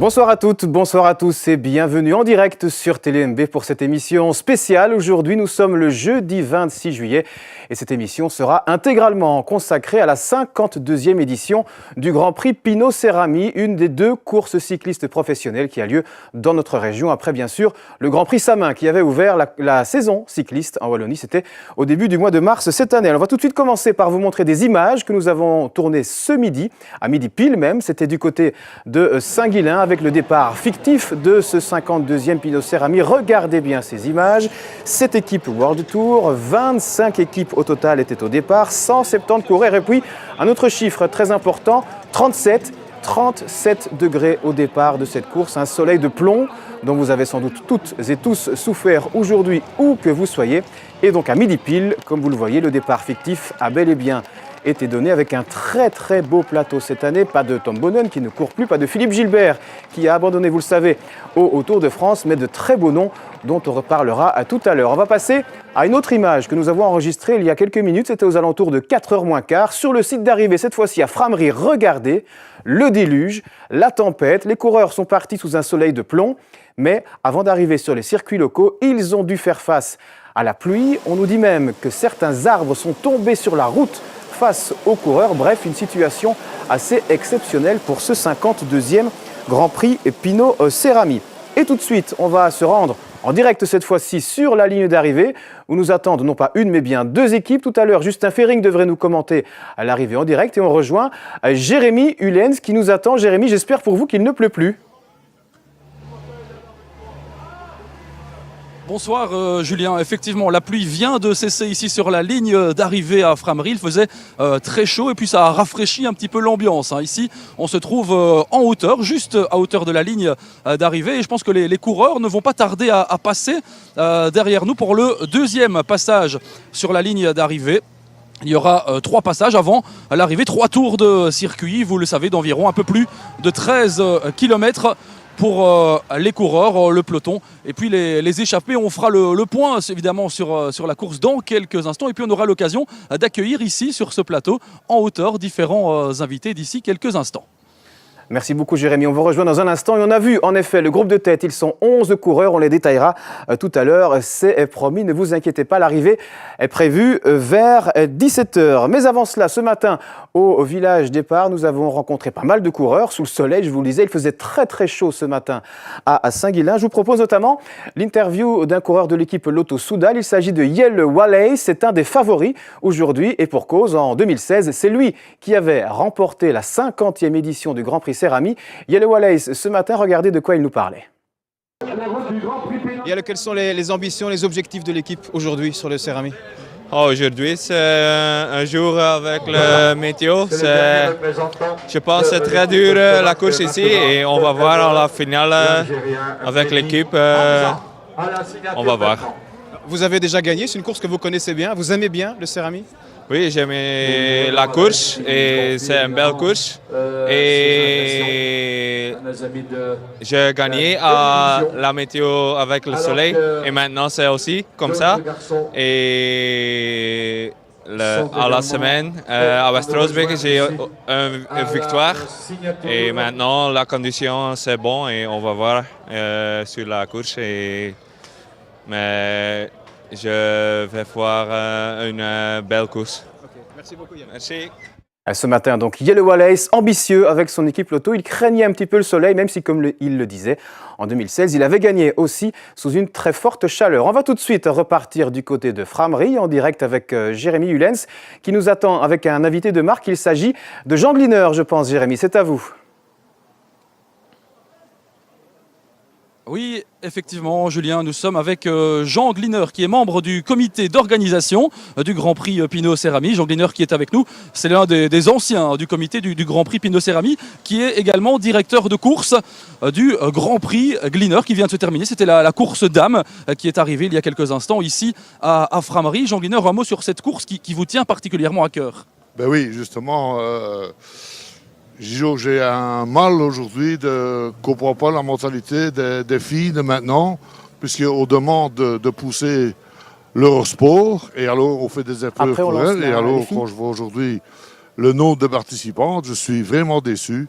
Bonsoir à toutes, bonsoir à tous et bienvenue en direct sur TéléMB pour cette émission spéciale. Aujourd'hui, nous sommes le jeudi 26 juillet et cette émission sera intégralement consacrée à la 52e édition du Grand Prix Pinot Serrami, une des deux courses cyclistes professionnelles qui a lieu dans notre région. Après, bien sûr, le Grand Prix Samin qui avait ouvert la saison cycliste en Wallonie. C'était au début du mois de mars cette année. Alors, on va tout de suite commencer par vous montrer des images que nous avons tournées ce midi, à midi pile même. C'était du côté de Saint-Guilain, avec le départ fictif de ce 52e Pinot Serrami. Regardez bien ces images. 7 équipes World Tour, 25 équipes au total étaient au départ, 170 coureurs et puis un autre chiffre très important, 37 degrés au départ de cette course, un soleil de plomb dont vous avez sans doute toutes et tous souffert aujourd'hui où que vous soyez. Et donc à midi pile, comme vous le voyez, le départ fictif a bel et bien été donné avec un très beau plateau cette année. Pas de Tom Bonnen qui ne court plus, pas de Philippe Gilbert qui a abandonné, vous le savez, au Tour de France, mais de très beaux noms dont on reparlera à tout à l'heure. On va passer à une autre image que nous avons enregistrée il y a quelques minutes. C'était aux alentours de 4h moins quart sur le site d'arrivée, cette fois-ci à Frameries. Regardez le déluge, la tempête. Les coureurs sont partis sous un soleil de plomb, mais avant d'arriver sur les circuits locaux, ils ont dû faire face à la pluie. On nous dit même que certains arbres sont tombés sur la route face aux coureurs. Bref, une situation assez exceptionnelle pour ce 52e Grand Prix Pinot Serrami. Et tout de suite, on va se rendre en direct cette fois-ci sur la ligne d'arrivée où nous attendent non pas une mais bien deux équipes. Tout à l'heure, Justin Fering devrait nous commenter à l'arrivée en direct et on rejoint Jérémy Hulens qui nous attend. Jérémy, j'espère pour vous qu'il ne pleut plus. Bonsoir Julien, effectivement la pluie vient de cesser ici sur la ligne d'arrivée à Frameries. Il faisait très chaud et puis ça a rafraîchi un petit peu l'ambiance. Ici on se trouve en hauteur, juste à hauteur de la ligne d'arrivée et je pense que les coureurs ne vont pas tarder à passer derrière nous pour le deuxième passage sur la ligne d'arrivée. Il y aura 3 passages avant l'arrivée, 3 tours de circuit, vous le savez, d'environ un peu plus de 13 km pour les coureurs, le peloton et puis les échappés. On fera le point évidemment sur la course dans quelques instants et puis on aura l'occasion d'accueillir ici sur ce plateau en hauteur différents invités d'ici quelques instants. Merci beaucoup Jérémy, on vous rejoint dans un instant et on a vu en effet le groupe de tête, ils sont 11 coureurs, on les détaillera tout à l'heure, c'est promis, ne vous inquiétez pas, l'arrivée est prévue vers 17h. Mais avant cela, ce matin au village départ, nous avons rencontré pas mal de coureurs sous le soleil, je vous le disais, il faisait très chaud ce matin à Saint-Guilain. Je vous propose notamment l'interview d'un coureur de l'équipe Lotto Soudal, il s'agit de Jelle Wallace, c'est un des favoris aujourd'hui et pour cause, en 2016, c'est lui qui avait remporté la 50e édition du Grand Prix Serrami. Jelle Wallace, ce matin, regardez de quoi il nous parlait. Jelle, quelles sont les ambitions, les objectifs de l'équipe aujourd'hui sur le Serrami? Aujourd'hui, c'est un jour avec le météo. Je pense que c'est très dur la course ici et on va voir à la finale avec l'équipe. On va voir. Vous avez déjà gagné, c'est une course que vous connaissez bien. Vous aimez bien le Serrami? Oui, j'aime la course et c'est une belle course. Et j'ai gagné à la météo avec le soleil et maintenant c'est aussi comme ça. Et à la semaine, à Westrosbeek, j'ai une victoire. Et maintenant la condition c'est bon et on va voir sur la course. Mais je vais voir une belle course. Okay. Merci beaucoup Yann. Merci. Ce matin, donc, Jelle Wallace, ambitieux avec son équipe Lotto. Il craignait un petit peu le soleil, même si, comme il le disait, en 2016, il avait gagné aussi sous une très forte chaleur. On va tout de suite repartir du côté de Frameries, en direct avec Jérémy Hulens, qui nous attend avec un invité de marque. Il s'agit de Jean Gliner, je pense, Jérémy. C'est à vous. Oui, effectivement, Julien, nous sommes avec Jean Gliner, qui est membre du comité d'organisation du Grand Prix Pinot Serrami. Jean Gliner qui est avec nous, c'est l'un des anciens du comité du Grand Prix Pinot Serrami, qui est également directeur de course du Grand Prix Gliner, qui vient de se terminer. C'était la course dames qui est arrivée il y a quelques instants ici à Frameries. Jean Gliner, un mot sur cette course qui vous tient particulièrement à cœur. Ben oui, justement... J'ai un mal aujourd'hui de comprendre pas la mentalité des filles de maintenant, puisqu'on demande de pousser leur sport, et alors on fait des épreuves pour elles. Et alors, quand je vois aujourd'hui le nombre de participantes, je suis vraiment déçu.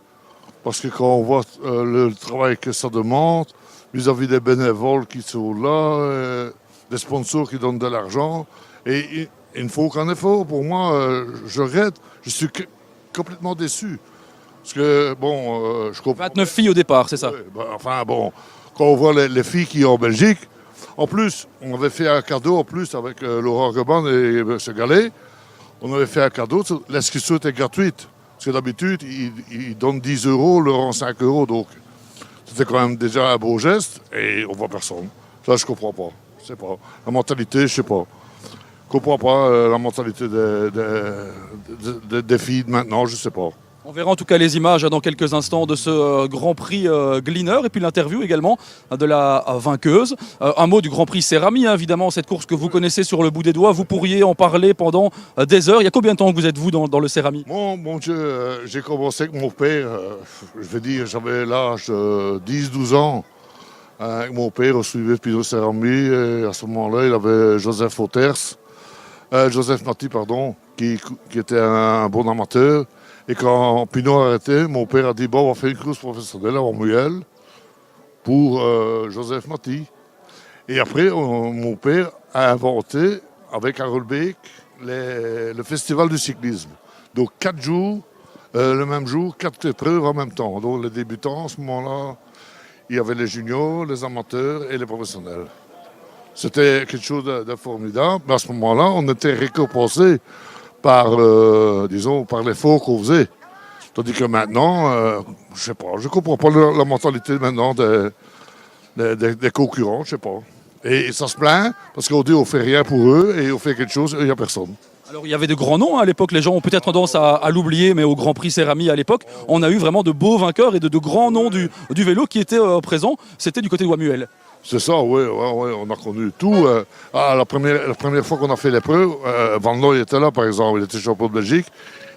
parce que quand on voit le travail que ça demande, vis-à-vis des bénévoles qui sont là, des sponsors qui donnent de l'argent, et il ne faut qu'un effort. Pour moi, je regrette, je suis complètement déçu. Parce que, bon, je comprends. 29 filles au départ, c'est ça? Ouais, ben, enfin, bon, quand on voit les filles qui sont en Belgique, en plus, on avait fait un cadeau en plus avec Laurent Reban et M. Gallet. On avait fait un cadeau, l'inscription était gratuite. Parce que d'habitude, ils donnent 10 €, Laurent 5 €. Donc, c'était quand même déjà un beau geste et on voit personne. Ça, je comprends pas. Je sais pas. La mentalité, je sais pas. Je comprends pas la mentalité des filles de maintenant, je sais pas. On verra en tout cas les images dans quelques instants de ce Grand Prix Gleaner et puis l'interview également de la vainqueuse. Un mot du Grand Prix Cerami, évidemment, cette course que vous connaissez sur le bout des doigts. Vous pourriez en parler pendant des heures. Il y a combien de temps que vous êtes, vous, dans le Cerami? Mon Dieu, j'ai commencé avec mon père. Je vais dire, j'avais l'âge de 10-12 ans. Avec mon père, on suivait Pinot Cerami. Et à ce moment-là, il avait Joseph Maty, pardon, qui était un bon amateur. Et quand Pinot a arrêté, mon père a dit, bon, on va faire une course professionnelle à Ormuel pour Joseph Maty. Et après, mon père a inventé, avec Harold Beek, le festival du cyclisme. Donc 4 jours, le même jour, 4 épreuves en même temps. Donc les débutants, à ce moment-là, il y avait les juniors, les amateurs et les professionnels. C'était quelque chose de formidable. Mais à ce moment-là, on était récompensé par, par l'effort qu'on faisait. Tandis que maintenant, je sais pas, je comprends pas la mentalité maintenant des concurrents, je sais pas. Et ça se plaint parce qu'on dit on fait rien pour eux et on fait quelque chose et il n'y a personne. Alors il y avait de grands noms à l'époque, les gens ont peut-être tendance à l'oublier, mais au Grand Prix Cerami à l'époque, on a eu vraiment de beaux vainqueurs et de grands noms du vélo qui étaient présents. C'était du côté de Wamuel. C'est ça, oui, on a connu tout. La première fois qu'on a fait l'épreuve, Van Looy était là, par exemple, il était champion de Belgique.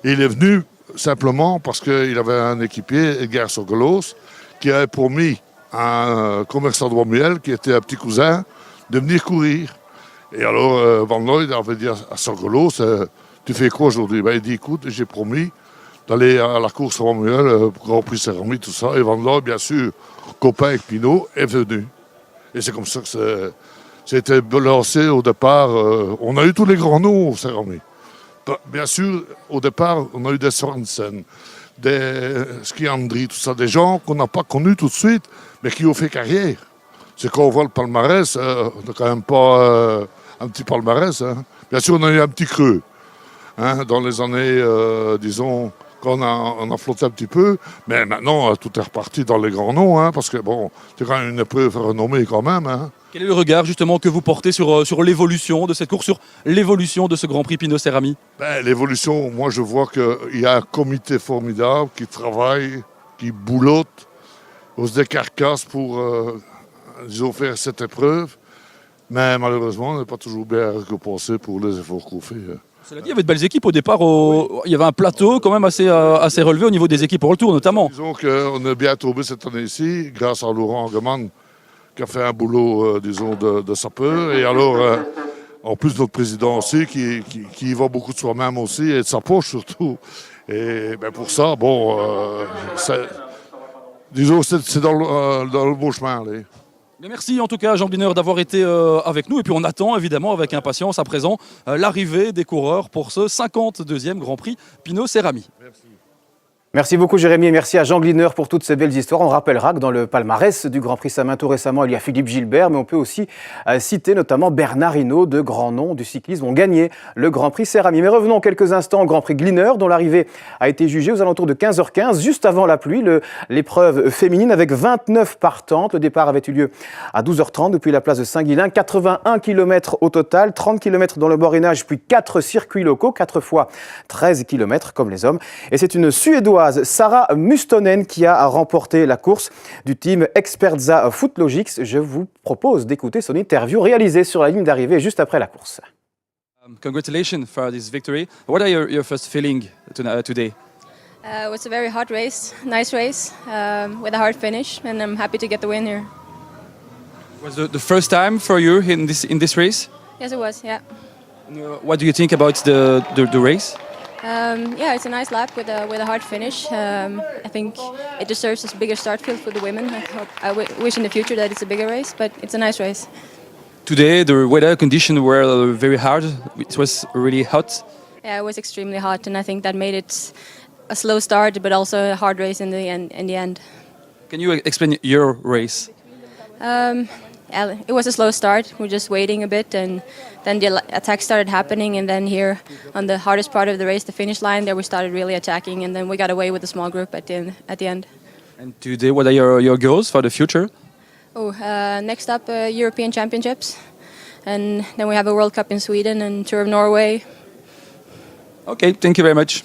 Et il est venu simplement parce qu'il avait un équipier, Edgar Sorgelos, qui avait promis à un commerçant de Wamuel, qui était un petit cousin, de venir courir. Et alors, Van Looy avait dit à Sorgelos, tu fais quoi aujourd'hui? Il dit, écoute, j'ai promis d'aller à la course à Wamuel, Grand Prix Cerami, tout ça. Et Van Looy, bien sûr, copain avec Pinot, est venu. Et c'est comme ça que c'était lancé au départ. On a eu tous les grands noms au Cerami. Bien sûr, au départ, on a eu des Sorensen, des Skiandri, tout ça, des gens qu'on n'a pas connus tout de suite, mais qui ont fait carrière. C'est quand on voit le palmarès, on n'a quand même pas un petit palmarès. Hein. Bien sûr, on a eu un petit creux dans les années, disons, quand on a flotté un petit peu, mais maintenant tout est reparti dans les grands noms, parce que bon, c'est quand même une épreuve renommée quand même. Hein. Quel est le regard justement que vous portez sur l'évolution de cette course, sur l'évolution de ce Grand Prix Pinot Cerami? L'évolution, moi je vois qu'il y a un comité formidable qui travaille, qui boulotte, on se décarcasse pour disons, faire cette épreuve, mais malheureusement on n'est pas toujours bien récompensé pour les efforts qu'on fait. Cela dit, il y avait de belles équipes au départ. Il y avait un plateau quand même assez relevé au niveau des équipes en retour notamment. Disons qu'on est bien tombé cette année-ci grâce à Laurent Angeman qui a fait un boulot, disons, de sapeur. Et alors, en plus, notre président aussi qui y va beaucoup de soi-même aussi et de sa poche surtout. Et pour ça, bon, disons, c'est dans le bon chemin. Allez. Mais merci en tout cas Jean Gleaner d'avoir été avec nous et puis on attend évidemment avec impatience à présent l'arrivée des coureurs pour ce 52e Grand Prix Pinot Cerami. Merci beaucoup Jérémy et merci à Jean Gleaner pour toutes ces belles histoires. On rappellera que dans le palmarès du Grand Prix Samin tout récemment, il y a Philippe Gilbert, mais on peut aussi citer notamment Bernard Hinault, de grands noms du cyclisme ont gagné le Grand Prix Cerami. Mais revenons quelques instants au Grand Prix Gleaner, dont l'arrivée a été jugée aux alentours de 15h15, juste avant la pluie, l'épreuve féminine avec 29 partantes. Le départ avait eu lieu à 12h30 depuis la place de Saint-Guilain, 81 km au total, 30 km dans le Borinage, puis 4 circuits locaux, 4 fois 13 km comme les hommes. Et c'est une Suédoise, Sarah Mustonen, qui a remporté la course du team Expertza Footlogics. Je vous propose d'écouter son interview réalisée sur la ligne d'arrivée juste après la course. Congratulations for this victory. What are your first feeling today? It was a very hard race, nice race, with a hard finish, and I'm happy to get the win here. Was the first time for you in this race? Yes, it was, yeah. What do you think about the race? Yeah, it's a nice lap with a hard finish. I think it deserves a bigger start field for the women. Wish in the future that it's a bigger race, but it's a nice race. Today the weather conditions were very hard. It was really hot. Yeah, it was extremely hot, and I think that made it a slow start, but also a hard race in the end. Can you explain your race? Yeah, it was a slow start. We're just waiting a bit, and then the attack started happening. And then here, on the hardest part of the race, the finish line, there we started really attacking, and then we got away with a small group at the end. And today, what are your goals for the future? Next up, European Championships, and then we have a World Cup in Sweden and Tour of Norway. Okay, thank you very much.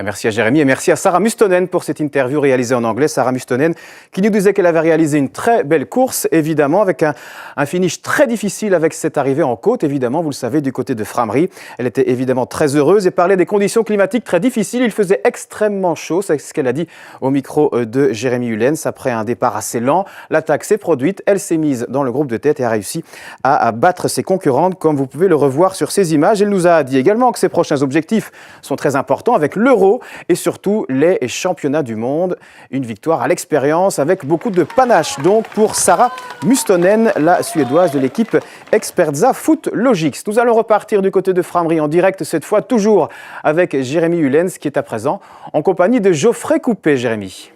Merci à Jérémy et merci à Sarah Mustonen pour cette interview réalisée en anglais. Sarah Mustonen qui nous disait qu'elle avait réalisé une très belle course, évidemment, avec un finish très difficile avec cette arrivée en côte, évidemment, vous le savez, du côté de Frameries. Elle était évidemment très heureuse et parlait des conditions climatiques très difficiles. Il faisait extrêmement chaud, c'est ce qu'elle a dit au micro de Jérémy Ullens. Après un départ assez lent, l'attaque s'est produite, elle s'est mise dans le groupe de tête et a réussi à battre ses concurrentes, comme vous pouvez le revoir sur ces images. Elle nous a dit également que ses prochains objectifs sont très importants avec l'Euro et surtout les championnats du monde. Une victoire à l'expérience avec beaucoup de panache donc pour Sarah Mustonen, la Suédoise de l'équipe Expertza Foot Logics. Nous allons repartir du côté de Frameries en direct, cette fois toujours avec Jérémy Ullens qui est à présent en compagnie de Geoffrey Coupé. Jérémy.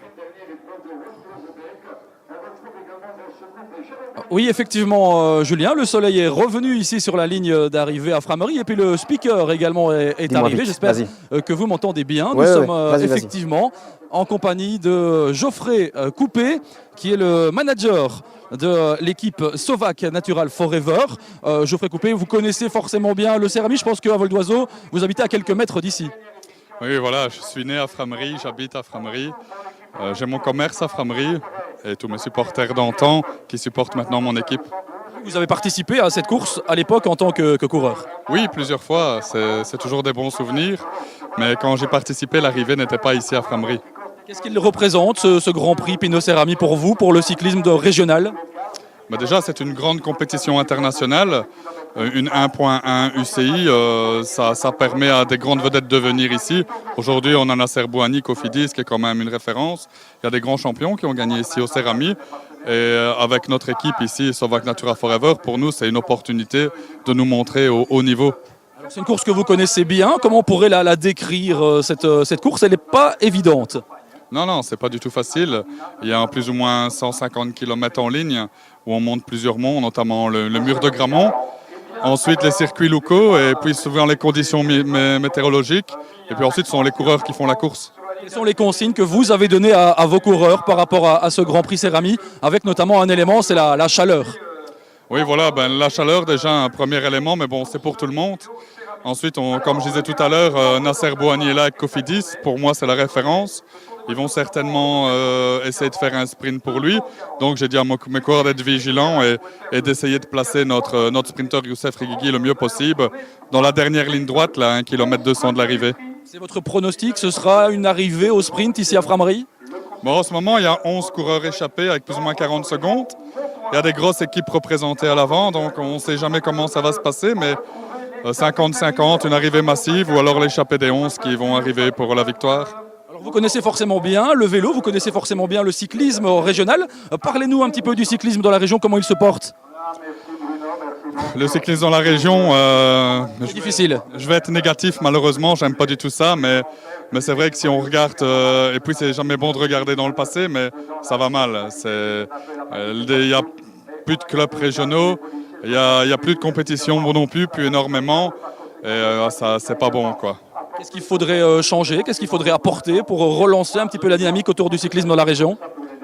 Oui, effectivement, Julien, le soleil est revenu ici sur la ligne d'arrivée à Frameries et puis le speaker également est arrivé. J'espère que vous m'entendez bien. Nous sommes effectivement en compagnie de Geoffrey Coupé, qui est le manager de l'équipe Sovac Natural Forever. Geoffrey Coupé, vous connaissez forcément bien le Céramie. Je pense qu'à vol d'oiseau, vous habitez à quelques mètres d'ici. Oui, voilà, je suis né à Frameries, j'habite à Frameries. J'ai mon commerce à Frameries et tous mes supporters d'antan qui supportent maintenant mon équipe. Vous avez participé à cette course à l'époque en tant que coureur? Oui, plusieurs fois, c'est toujours des bons souvenirs. Mais quand j'ai participé, l'arrivée n'était pas ici à Frameries. Qu'est-ce qu'il représente ce Grand Prix Pinot Céramie pour vous, pour le cyclisme régional? Déjà, c'est une grande compétition internationale. Une 1.1 UCI, ça permet à des grandes vedettes de venir ici. Aujourd'hui, on a Nasser Bouhanni, Cofidis, qui est quand même une référence. Il y a des grands champions qui ont gagné ici au Céramie. Et avec notre équipe ici, Sovac Natural Forever, pour nous, c'est une opportunité de nous montrer au haut niveau. C'est une course que vous connaissez bien. Comment on pourrait la décrire, cette course? Elle n'est pas évidente. Non, c'est pas du tout facile. Il y a plus ou moins 150 km en ligne où on monte plusieurs monts, notamment le mur de Grammont. Ensuite, les circuits locaux et puis souvent les conditions météorologiques. Et puis ensuite, ce sont les coureurs qui font la course. Quelles sont les consignes que vous avez données à vos coureurs par rapport à ce Grand Prix Céramie, avec notamment un élément, c'est la chaleur? Oui, voilà, la chaleur déjà un premier élément, mais bon, c'est pour tout le monde. Ensuite, comme je disais tout à l'heure, Nasser Bouhanni est là avec Cofidis. Pour moi, c'est la référence. Ils vont certainement essayer de faire un sprint pour lui. Donc j'ai dit à mes coureurs d'être vigilants et d'essayer de placer notre sprinter Youssef Rigigi le mieux possible dans la dernière ligne droite, là, 1 km 200 de l'arrivée. C'est votre pronostic, ce sera une arrivée au sprint ici à Frameries? En ce moment, il y a 11 coureurs échappés avec plus ou moins 40 secondes. Il y a des grosses équipes représentées à l'avant, donc on ne sait jamais comment ça va se passer, mais 50-50, une arrivée massive ou alors l'échappée des 11 qui vont arriver pour la victoire. Vous connaissez forcément bien le vélo, vous connaissez forcément bien le cyclisme régional. Parlez-nous un petit peu du cyclisme dans la région, comment il se porte? Le cyclisme dans la région, c'est difficile. Je vais être négatif malheureusement, j'aime pas du tout ça, mais c'est vrai que si on regarde, et puis c'est jamais bon de regarder dans le passé, mais ça va mal. Il y a plus de clubs régionaux, il y a plus de compétition non plus énormément, et ça c'est pas bon quoi. Qu'est-ce qu'il faudrait changer? Qu'est-ce qu'il faudrait apporter pour relancer un petit peu la dynamique autour du cyclisme dans la région?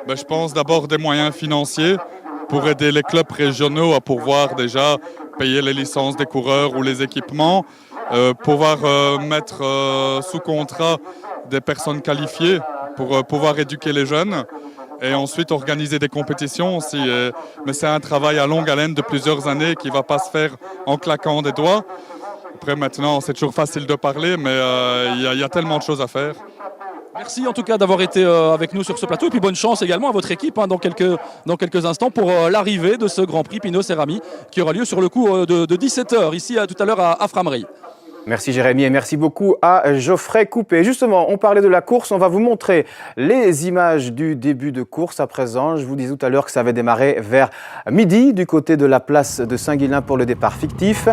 Je pense d'abord des moyens financiers pour aider les clubs régionaux à pouvoir déjà payer les licences des coureurs ou les équipements, pouvoir mettre sous contrat des personnes qualifiées pour pouvoir éduquer les jeunes et ensuite organiser des compétitions aussi. Mais c'est un travail à longue haleine de plusieurs années qui ne va pas se faire en claquant des doigts. Après, maintenant, c'est toujours facile de parler, mais il y a tellement de choses à faire. Merci en tout cas d'avoir été avec nous sur ce plateau. Et puis bonne chance également à votre équipe dans quelques instants pour l'arrivée de ce Grand Prix Pinot Céramie qui aura lieu sur le coup de 17h, ici tout à l'heure à Frameries. Merci Jérémy et merci beaucoup à Geoffrey Coupé. Justement, on parlait de la course, on va vous montrer les images du début de course à présent. Je vous disais tout à l'heure que ça avait démarré vers midi du côté de la place de Saint-Guilain pour le départ fictif.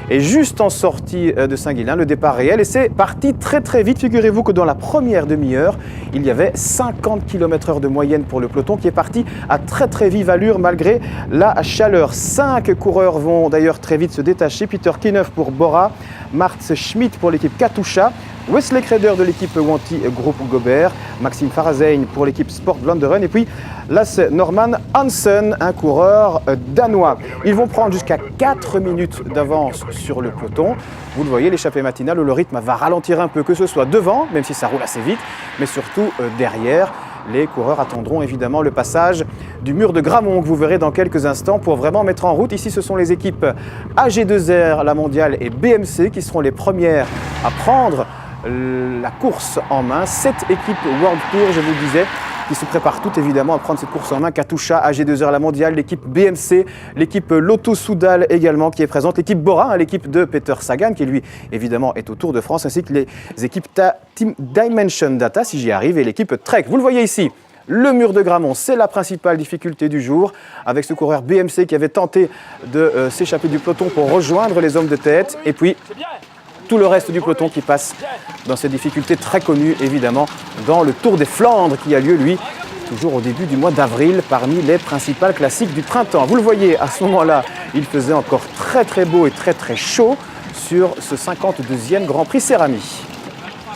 Et juste en sortie de Saint-Guilain, le départ réel. Et c'est parti très très vite. Figurez-vous que dans la première demi-heure, il y avait 50 km/h de moyenne pour le peloton qui est parti à très très vive allure malgré la chaleur. 5 coureurs vont d'ailleurs très vite se détacher. Peter Kineuf pour Bora, Mart Schmidt pour l'équipe Katusha, Wesley Kreder de l'équipe Wanty Groupe Gobert, Maxime Farazein pour l'équipe Sport Vlaanderen et puis Lasse Norman Hansen, un coureur danois. Ils vont prendre jusqu'à 4 minutes d'avance sur le peloton. Vous le voyez, l'échappée matinale où le rythme va ralentir un peu, que ce soit devant, même si ça roule assez vite, mais surtout derrière. Les coureurs attendront évidemment le passage du mur de Grammont que vous verrez dans quelques instants pour vraiment mettre en route. Ici, ce sont les équipes AG2R, la mondiale, et BMC qui seront les premières à prendre la course en main. 7 équipes World Tour, je vous le disais, qui se préparent toutes évidemment à prendre cette course en main. Katusha, AG2R, la mondiale, l'équipe BMC, l'équipe Lotto Soudal également qui est présente, l'équipe Bora, l'équipe de Peter Sagan qui lui évidemment est au Tour de France, ainsi que les équipes Team Dimension Data, si j'y arrive, et l'équipe Trek. Vous le voyez ici. Le mur de Grammont, c'est la principale difficulté du jour, avec ce coureur BMC qui avait tenté de s'échapper du peloton pour rejoindre les hommes de tête. Et puis, tout le reste du peloton qui passe dans ces difficultés très connues, évidemment, dans le Tour des Flandres qui a lieu, lui, toujours au début du mois d'avril, parmi les principales classiques du printemps. Vous le voyez, à ce moment-là, il faisait encore très très beau et très très chaud sur ce 52e Grand Prix Cérami.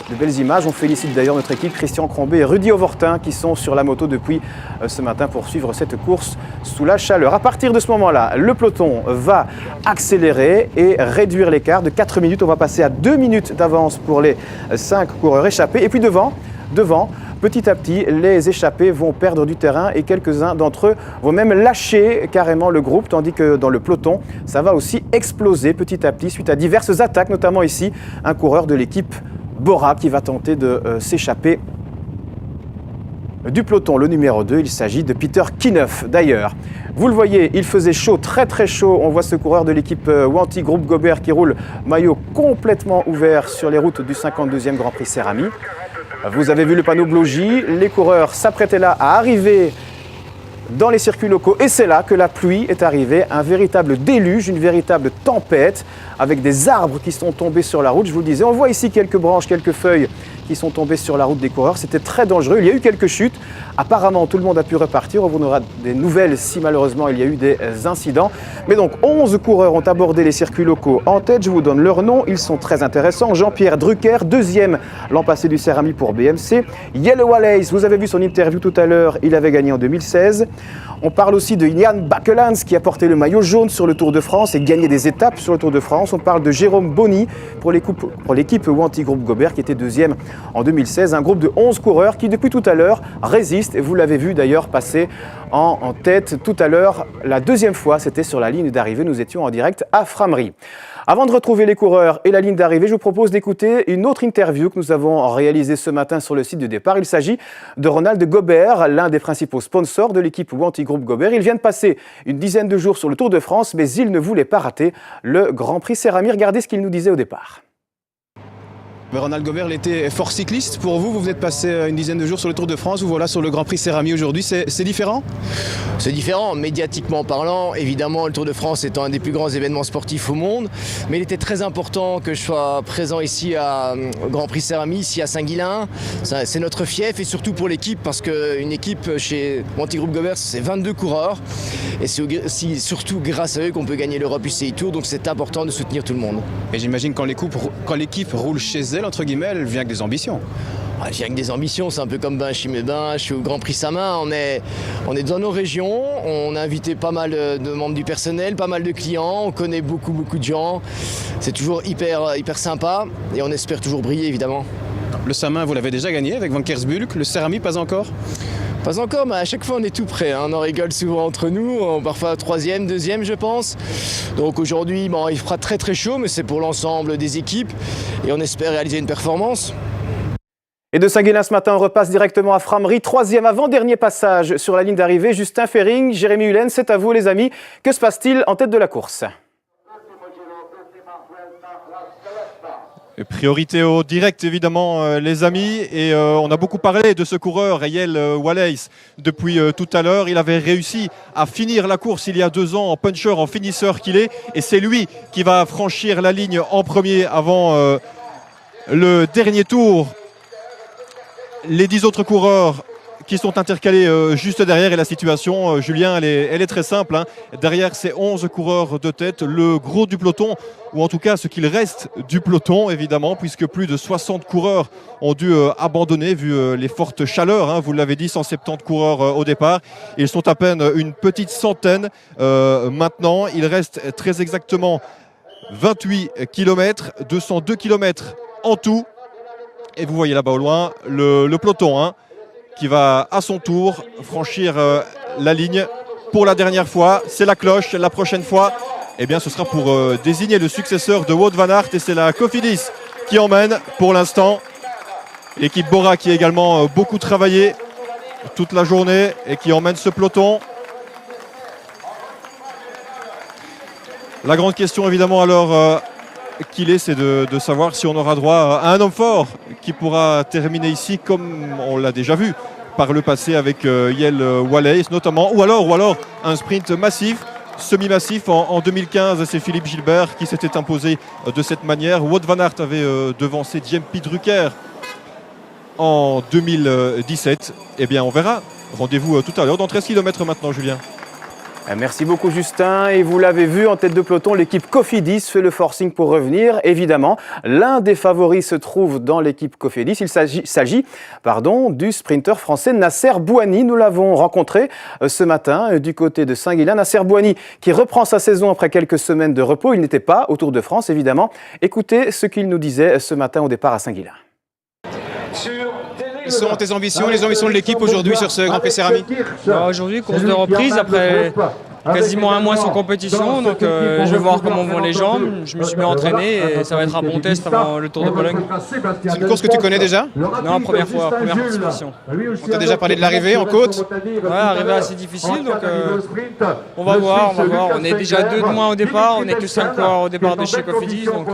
De belles images, on félicite d'ailleurs notre équipe, Christian Crombé et Rudy Overtin qui sont sur la moto depuis ce matin pour suivre cette course sous la chaleur. À partir de ce moment-là, le peloton va accélérer et réduire l'écart de 4 minutes. On va passer à 2 minutes d'avance pour les 5 coureurs échappés. Et puis devant, petit à petit, les échappés vont perdre du terrain et quelques-uns d'entre eux vont même lâcher carrément le groupe, tandis que dans le peloton, ça va aussi exploser petit à petit suite à diverses attaques, notamment ici, un coureur de l'équipe Bora qui va tenter de s'échapper du peloton. Le numéro 2, il s'agit de Peter Kineuf d'ailleurs. Vous le voyez, il faisait chaud, très très chaud. On voit ce coureur de l'équipe Wanty Groupe Gobert qui roule maillot complètement ouvert sur les routes du 52e Grand Prix Cérami. Vous avez vu le panneau Blue J, les coureurs s'apprêtaient là à arriver dans les circuits locaux et c'est là que la pluie est arrivée, un véritable déluge, une véritable tempête avec des arbres qui sont tombés sur la route. Je vous le disais, on voit ici quelques branches, quelques feuilles qui sont tombées sur la route des coureurs. C'était très dangereux, il y a eu quelques chutes. Apparemment, tout le monde a pu repartir. On vous donnera des nouvelles si malheureusement il y a eu des incidents. Mais donc, 11 coureurs ont abordé les circuits locaux en tête. Je vous donne leurs noms, ils sont très intéressants. Jean-Pierre Drucker, deuxième l'an passé du Cérami pour BMC. Yellow Wallace, vous avez vu son interview tout à l'heure, il avait gagné en 2016. On parle aussi de Jan Bakelans qui a porté le maillot jaune sur le Tour de France et gagné des étapes sur le Tour de France. On parle de Jérôme Bonny pour l'équipe Wanty Groupe Gobert qui était deuxième en 2016. Un groupe de 11 coureurs qui depuis tout à l'heure résistent. Et vous l'avez vu d'ailleurs passer en tête tout à l'heure. La deuxième fois, c'était sur la ligne d'arrivée. Nous étions en direct à Frameries. Avant de retrouver les coureurs et la ligne d'arrivée, je vous propose d'écouter une autre interview que nous avons réalisée ce matin sur le site de départ. Il s'agit de Ronald Gobert, l'un des principaux sponsors de l'équipe Wanty Groupe Gobert. Il vient de passer une dizaine de jours sur le Tour de France, mais il ne voulait pas rater le Grand Prix Cérami. Regardez ce qu'il nous disait au départ. Ronald Gobert, l'été est fort cycliste. Pour vous, vous êtes passé une dizaine de jours sur le Tour de France. Vous voilà sur le Grand Prix Cérami aujourd'hui. C'est différent ? C'est différent, médiatiquement parlant. Évidemment, le Tour de France étant un des plus grands événements sportifs au monde. Mais il était très important que je sois présent ici au Grand Prix Cérami, ici à Saint-Guilain. C'est notre fief et surtout pour l'équipe parce qu'une équipe chez Wanty Groupe Gobert, c'est 22 coureurs. Et c'est aussi, surtout grâce à eux qu'on peut gagner l'Europe UCI Tour. Donc c'est important de soutenir tout le monde. Et j'imagine quand l'équipe roule chez elle, entre guillemets, elle vient avec des ambitions. Je viens avec des ambitions, c'est un peu comme je suis au Grand Prix Samin, on est dans nos régions, on a invité pas mal de membres du personnel, pas mal de clients, on connaît beaucoup de gens, c'est toujours hyper sympa et on espère toujours briller évidemment. Le Samin, vous l'avez déjà gagné avec Van Kersbulk, le Cérami pas encore ? Pas encore, mais à chaque fois on est tout prêt, on en rigole souvent entre nous, parfois 3e, 2e je pense. Donc aujourd'hui il fera très très chaud, mais c'est pour l'ensemble des équipes et on espère réaliser une performance. Et de Saint-Guilain ce matin, on repasse directement à Frameries. 3e avant-dernier passage sur la ligne d'arrivée. Justin Fering, Jérémy Hullen, c'est à vous les amis. Que se passe-t-il en tête de la course ? Et priorité au direct, évidemment, les amis. Et on a beaucoup parlé de ce coureur, Eyel Wallace, depuis tout à l'heure. Il avait réussi à finir la course il y a 2 ans en puncher, en finisseur qu'il est. Et c'est lui qui va franchir la ligne en premier avant le dernier tour. Les 10 autres coureurs qui sont intercalés juste derrière. Et la situation, Julien, elle est très simple, hein. Derrière ces 11 coureurs de tête, le gros du peloton, ou en tout cas ce qu'il reste du peloton, évidemment, puisque plus de 60 coureurs ont dû abandonner vu les fortes chaleurs, hein. Vous l'avez dit, 170 coureurs au départ. Ils sont à peine une petite centaine maintenant. Il reste très exactement 28 km, 202 km en tout. Et vous voyez là-bas au loin le peloton, hein, qui va à son tour franchir la ligne pour la dernière fois. C'est la cloche. La prochaine fois, eh bien, ce sera pour désigner le successeur de Wout van Aert. Et c'est la Cofidis qui emmène pour l'instant. L'équipe Bora qui a également beaucoup travaillé toute la journée et qui emmène ce peloton. La grande question, évidemment, alors qu'il est, c'est de savoir si on aura droit à un homme fort qui pourra terminer ici comme on l'a déjà vu par le passé avec Eyel Wallace notamment, ou alors un sprint massif, semi-massif en 2015. C'est Philippe Gilbert qui s'était imposé de cette manière. Wout van Aert avait devancé J.P. Drucker en 2017. Eh bien, on verra. Rendez-vous tout à l'heure dans 13 km maintenant, Julien. Merci beaucoup Justin, et vous l'avez vu en tête de peloton, l'équipe Cofidis fait le forcing pour revenir. Évidemment, l'un des favoris se trouve dans l'équipe Cofidis, il s'agit du sprinter français Nasser Bouhanni. Nous l'avons rencontré ce matin du côté de Saint-Guilain. Nasser Bouhanni qui reprend sa saison après quelques semaines de repos, il n'était pas au Tour de France évidemment. Écoutez ce qu'il nous disait ce matin au départ à Saint-Guilain. Quelles sont tes ambitions, les ambitions de l'équipe aujourd'hui sur ce Grand Prix Céramie? Aujourd'hui, course de reprise après quasiment un mois sans compétition, donc je vais voir comment vont les jambes. Je me suis bien entraîné et ça va être un bon test avant le Tour de Pologne. C'est une course que tu connais déjà? Non, première fois, première participation. On t'a déjà parlé de l'arrivée en côte? Ouais, arrivée assez difficile, donc on va voir. On est déjà 2 de moins au départ, on n'est que 5 coureurs au départ de chez Cofidis, donc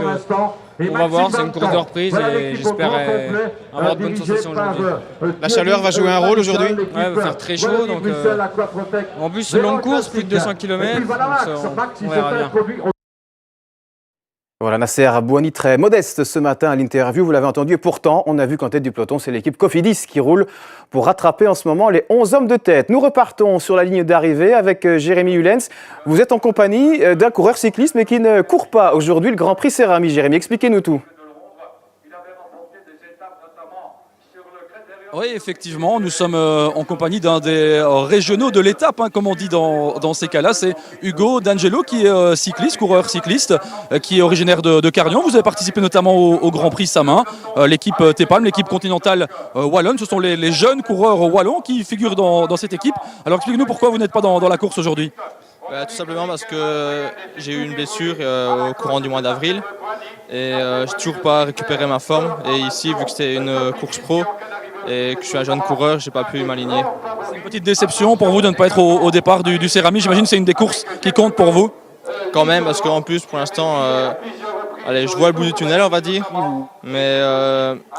on va voir, c'est une course de reprise et j'espère avoir de bonnes sensations aujourd'hui. La chaleur va jouer un rôle aujourd'hui? Ouais, il va faire très chaud, donc en plus c'est une longue course, plus de 200 km, donc on verra bien. Voilà, Nasser Bouhanni très modeste ce matin à l'interview, vous l'avez entendu, et pourtant on a vu qu'en tête du peloton c'est l'équipe Cofidis qui roule pour rattraper en ce moment les 11 hommes de tête. Nous repartons sur la ligne d'arrivée avec Jérémy Ullens. Vous êtes en compagnie d'un coureur cycliste mais qui ne court pas aujourd'hui le Grand Prix Céramie. Jérémy, expliquez-nous tout. Oui, effectivement, nous sommes en compagnie d'un des régionaux de l'étape, hein, comme on dit dans ces cas-là. C'est Hugo D'Angelo qui est cycliste, coureur cycliste, qui est originaire de Carnion. Vous avez participé notamment au Grand Prix Samin, l'équipe Tepalm, l'équipe continentale wallonne. Ce sont les jeunes coureurs wallons qui figurent dans cette équipe. Alors expliquez-nous pourquoi vous n'êtes pas dans la course aujourd'hui. Tout simplement parce que j'ai eu une blessure au courant du mois d'avril et j'ai toujours pas récupéré ma forme. Et ici, vu que c'était une course pro et que je suis un jeune coureur, j'ai pas pu m'aligner. C'est une petite déception pour vous de ne pas être au départ du Céramie. J'imagine que c'est une des courses qui compte pour vous. Quand même, parce qu'en plus, pour l'instant, je vois le bout du tunnel, on va dire. Mais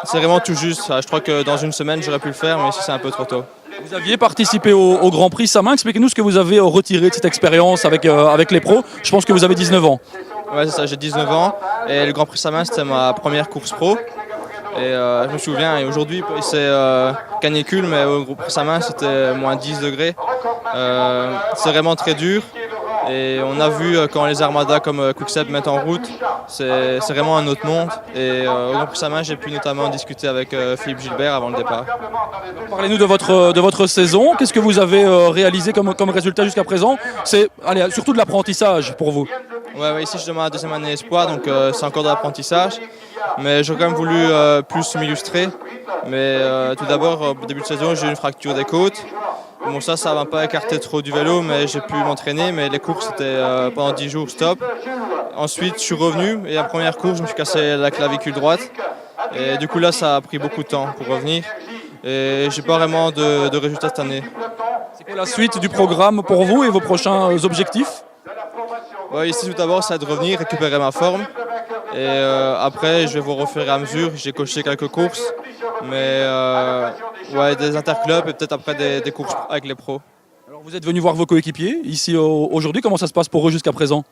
c'est vraiment tout juste. Je crois que dans une semaine, j'aurais pu le faire, mais ici, c'est un peu trop tôt. Vous aviez participé au Grand Prix Samin. Expliquez-nous ce que vous avez retiré de cette expérience avec les pros. Je pense que vous avez 19 ans. Ouais, c'est ça, j'ai 19 ans. Et le Grand Prix Samin, c'était ma première course pro. Et je me souviens, et aujourd'hui, c'est canicule, mais au Grand Prix Samin, c'était moins 10 degrés. C'est vraiment très dur. Et on a vu quand les armadas comme Quickstep mettent en route, c'est vraiment un autre monde. Et au Grand Prix Samin, j'ai pu notamment discuter avec Philippe Gilbert avant le départ. Parlez-nous de votre saison. Qu'est-ce que vous avez réalisé comme résultat jusqu'à présent? C'est surtout de l'apprentissage pour vous. Ouais, ici je suis dans ma deuxième année espoir, donc c'est encore de l'apprentissage. Mais j'aurais quand même voulu plus m'illustrer. Mais tout d'abord, au début de saison, j'ai eu une fracture des côtes. Bon, ça ne m'a pas écarté trop du vélo, mais j'ai pu m'entraîner. Mais les courses, c'était pendant 10 jours stop. Ensuite, je suis revenu et la première course, je me suis cassé la clavicule droite. Et du coup, là, ça a pris beaucoup de temps pour revenir. Et j'ai pas vraiment de résultats cette année. C'est quoi la suite du programme pour vous et vos prochains objectifs? Ouais, ici, tout d'abord, c'est de revenir, récupérer ma forme. Et après, je vais voir au fur et à mesure. J'ai coché quelques courses, mais ouais, des interclubs et peut-être après des courses avec les pros. Alors vous êtes venu voir vos coéquipiers ici aujourd'hui. Comment ça se passe pour eux jusqu'à présent?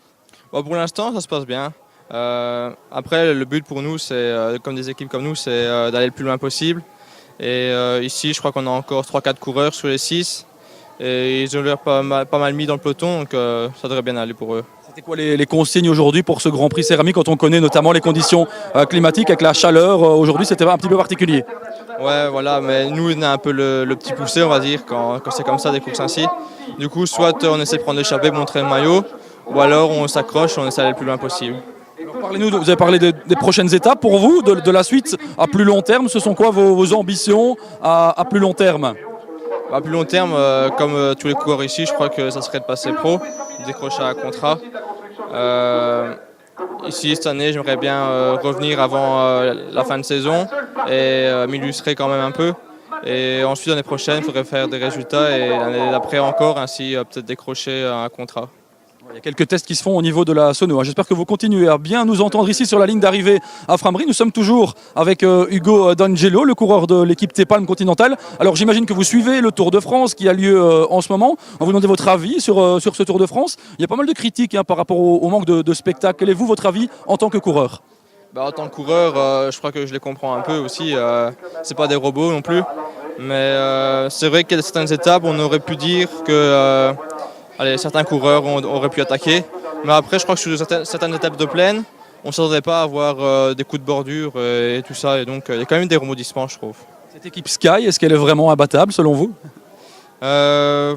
Bon, pour l'instant, ça se passe bien. Après, le but pour nous, c'est, comme des équipes comme nous, c'est d'aller le plus loin possible. Et ici, je crois qu'on a encore 3-4 coureurs sur les 6. Et ils ont l'air pas mal mis dans le peloton, donc ça devrait bien aller pour eux. C'était quoi les consignes aujourd'hui pour ce Grand Prix Cérami quand on connaît notamment les conditions climatiques avec la chaleur? Aujourd'hui, c'était un petit peu particulier. Ouais, voilà, mais nous, on a un peu le petit poussé, on va dire, quand c'est comme ça, des courses ainsi. Du coup, soit on essaie de prendre l'échappée, montrer le maillot, ou alors on s'accroche, on essaie d'aller le plus loin possible. Parlez-nous, vous avez parlé des prochaines étapes pour vous, de la suite à plus long terme. Ce sont quoi vos ambitions à plus long terme? À plus long terme, comme tous les coureurs ici, je crois que ça serait de passer pro, de décrocher un contrat. Ici, cette année, j'aimerais bien revenir avant la fin de saison et m'illustrer quand même un peu. Et ensuite, l'année prochaine, il faudrait faire des résultats et l'année d'après encore, ainsi peut-être décrocher un contrat. Il y a quelques tests qui se font au niveau de la sono. J'espère que vous continuez à bien nous entendre ici sur la ligne d'arrivée à Framery. Nous sommes toujours avec Hugo D'Angelo, le coureur de l'équipe T-Palm Continental. Alors j'imagine que vous suivez le Tour de France qui a lieu en ce moment. On va vous demander votre avis sur ce Tour de France. Il y a pas mal de critiques par rapport au manque de spectacle. Quel est votre avis en tant que coureur? En tant que coureur, je crois que je les comprends un peu aussi. C'est pas des robots non plus. Mais c'est vrai qu'il y a certaines étapes où on aurait pu dire que certains coureurs auraient pu attaquer. Mais après, je crois que sur certaines étapes de plaine, on ne s'attendait pas à avoir des coups de bordure et tout ça. Et donc, il y a quand même des rebondissements, je trouve. Cette équipe Sky, est-ce qu'elle est vraiment imbattable selon vous? Mais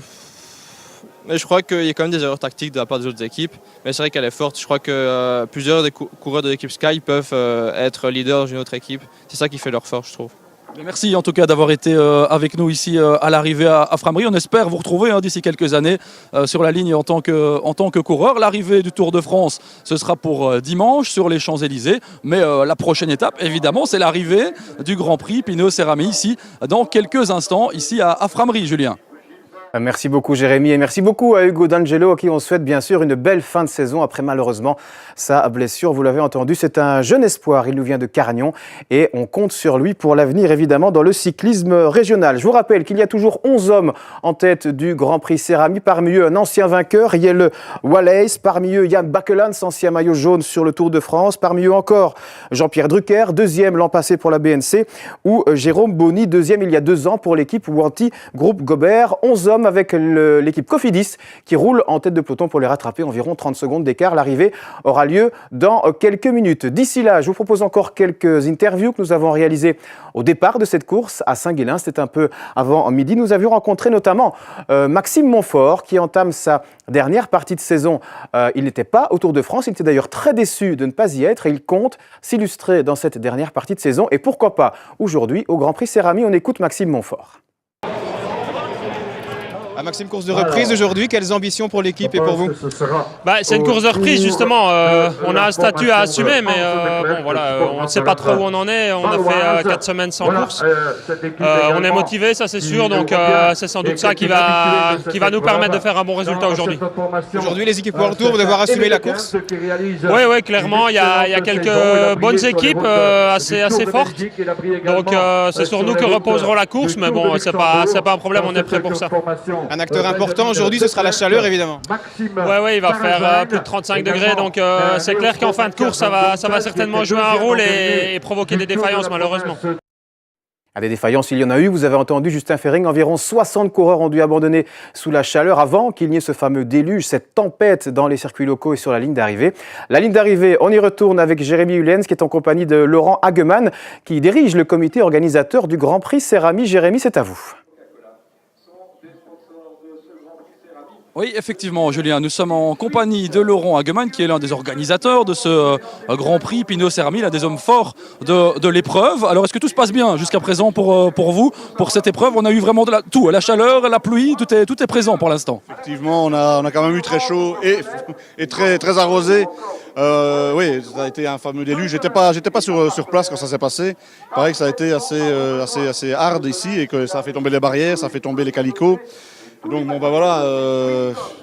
je crois qu'il y a quand même des erreurs tactiques de la part des autres équipes. Mais c'est vrai qu'elle est forte. Je crois que plusieurs des coureurs de l'équipe Sky peuvent être leaders dans une autre équipe. C'est ça qui fait leur force, je trouve. Merci en tout cas d'avoir été avec nous ici à l'arrivée à Framery. On espère vous retrouver d'ici quelques années sur la ligne en tant que coureur. L'arrivée du Tour de France, ce sera pour dimanche sur les Champs-Élysées. Mais la prochaine étape, évidemment, c'est l'arrivée du Grand Prix Pinot Cérami ici dans quelques instants, ici à Framery, Julien. Merci beaucoup Jérémy et merci beaucoup à Hugo D'Angelo à qui on souhaite bien sûr une belle fin de saison après malheureusement sa blessure. Vous l'avez entendu, c'est un jeune espoir, il nous vient de Carignan et on compte sur lui pour l'avenir évidemment dans le cyclisme régional. Je vous rappelle qu'il y a toujours 11 hommes en tête du Grand Prix Cérami, parmi eux un ancien vainqueur, Riel Wallace, parmi eux Jan Bakelans, ancien maillot jaune sur le Tour de France, parmi eux encore Jean-Pierre Drucker, deuxième l'an passé pour la BNC, ou Jérôme Bonny, deuxième il y a 2 ans pour l'équipe Wanty Groupe Gobert. 11 hommes avec l'équipe Cofidis qui roule en tête de peloton pour les rattraper, environ 30 secondes d'écart. L'arrivée aura lieu dans quelques minutes. D'ici là, je vous propose encore quelques interviews que nous avons réalisées au départ de cette course à Saint-Guilain. C'était un peu avant midi. Nous avions rencontré notamment Maxime Montfort qui entame sa dernière partie de saison. Il n'était pas au Tour de France. Il était d'ailleurs très déçu de ne pas y être et il compte s'illustrer dans cette dernière partie de saison. Et pourquoi pas aujourd'hui au Grand Prix Cérami. On écoute Maxime Montfort. Maxime, course de reprise aujourd'hui, quelles ambitions pour l'équipe et pour vous? C'est une course de reprise justement, on a un statut à assumer mais on ne sait pas trop où on en est, on a fait 4 semaines sans course, on est motivé, ça c'est sûr, donc c'est sans doute ça qui va nous permettre de faire un bon résultat aujourd'hui. Aujourd'hui les équipes World Tour vont devoir assumer la course? Oui, clairement, il y a quelques bonnes équipes assez fortes, donc c'est sur nous que reposeront la course, mais bon, c'est pas un problème, on est prêt pour ça. Un acteur important aujourd'hui, ce sera la chaleur évidemment. Oui, il va faire plus de 35 degrés, donc c'est clair qu'en fin de course, ça va certainement jouer un rôle et provoquer des défaillances malheureusement. Des défaillances, il y en a eu. Vous avez entendu Justin Fering, environ 60 coureurs ont dû abandonner sous la chaleur avant qu'il n'y ait ce fameux déluge, cette tempête dans les circuits locaux et sur la ligne d'arrivée. La ligne d'arrivée, on y retourne avec Jérémy Hullens qui est en compagnie de Laurent Hagemann qui dirige le comité organisateur du Grand Prix Cérami. Jérémy, c'est à vous. Oui, effectivement, Julien, nous sommes en compagnie de Laurent Hagemann, qui est l'un des organisateurs de ce Grand Prix Pinot Cérami, l'un des hommes forts de l'épreuve. Alors, est-ce que tout se passe bien jusqu'à présent pour vous, pour cette épreuve? On a eu vraiment tout, la chaleur, la pluie, tout est présent pour l'instant. Effectivement, on a quand même eu très chaud et très arrosé. Oui, ça a été un fameux déluge. J'étais pas sur place quand ça s'est passé. Il paraît que ça a été assez hard ici et que ça a fait tomber les barrières, ça a fait tomber les calicots. Donc bon, voilà,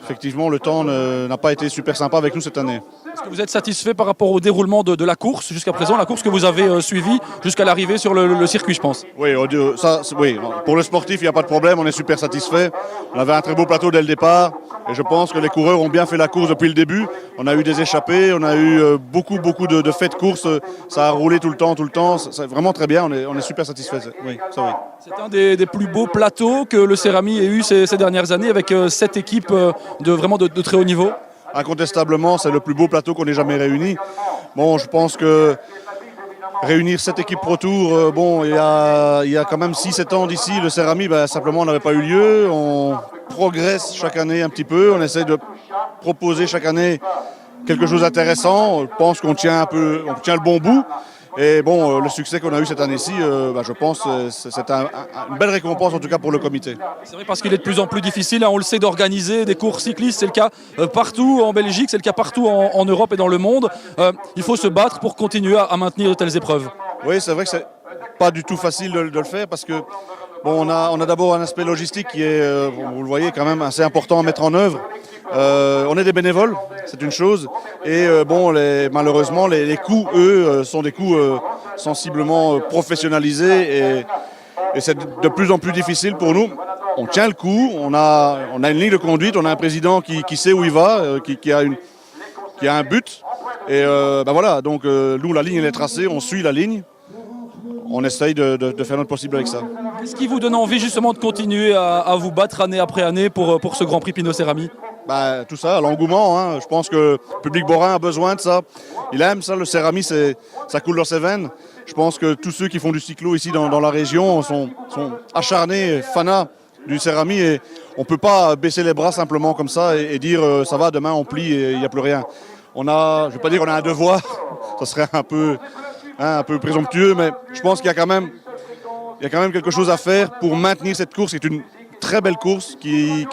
effectivement, le temps n'a pas été super sympa avec nous cette année. Est-ce que vous êtes satisfait par rapport au déroulement de la course jusqu'à présent, la course que vous avez suivie jusqu'à l'arrivée sur le circuit, je pense? Oui, oui, pour le sportif, il n'y a pas de problème, on est super satisfait. On avait un très beau plateau dès le départ et je pense que les coureurs ont bien fait la course depuis le début. On a eu des échappées, on a eu beaucoup de faits de course, ça a roulé tout le temps, c'est vraiment très bien, on est super satisfait. Oui, ça oui. C'est un des plus beaux plateaux que le Cerami ait eu ces dernières années avec 7 équipes de très haut niveau. Incontestablement, c'est le plus beau plateau qu'on ait jamais réuni. Bon, je pense que réunir 7 équipes Pro Tour, il y a quand même 6-7 ans d'ici, le Cerami, simplement, n'avait pas eu lieu. On progresse chaque année un petit peu, on essaie de proposer chaque année quelque chose d'intéressant. Je pense qu'on tient le bon bout. Et bon, le succès qu'on a eu cette année-ci, je pense que c'est une belle récompense en tout cas pour le comité. C'est vrai parce qu'il est de plus en plus difficile, on le sait, d'organiser des courses cyclistes. C'est le cas partout en Belgique, c'est le cas partout en Europe et dans le monde. Il faut se battre pour continuer à maintenir de telles épreuves. Oui, c'est vrai que c'est pas du tout facile de le faire parce que on a d'abord un aspect logistique qui est, vous le voyez, quand même assez important à mettre en œuvre. On est des bénévoles, c'est une chose, et malheureusement les coûts, eux, sont des coûts sensiblement professionnalisés et c'est de plus en plus difficile pour nous. On tient le coup, on a une ligne de conduite, on a un président qui sait où il va, qui a un but, et voilà, donc nous la ligne elle est tracée, on suit la ligne. On essaye de faire notre possible avec ça. Qu'est-ce qui vous donne envie justement de continuer à vous battre année après année pour ce Grand Prix Pinot Cerami? Tout ça, l'engouement. Hein. Je pense que le public borin a besoin de ça. Il aime ça, le Cerami, ça coule dans ses veines. Je pense que tous ceux qui font du cyclo ici dans la région sont acharnés, fanats du Cerami. Et on ne peut pas baisser les bras simplement comme ça et dire ça va, demain on plie et il n'y a plus rien. Je ne vais pas dire qu'on a un devoir, ça serait un peu présomptueux, mais je pense qu'il y a quand même quelque chose à faire pour maintenir cette course. C'est une très belle course qui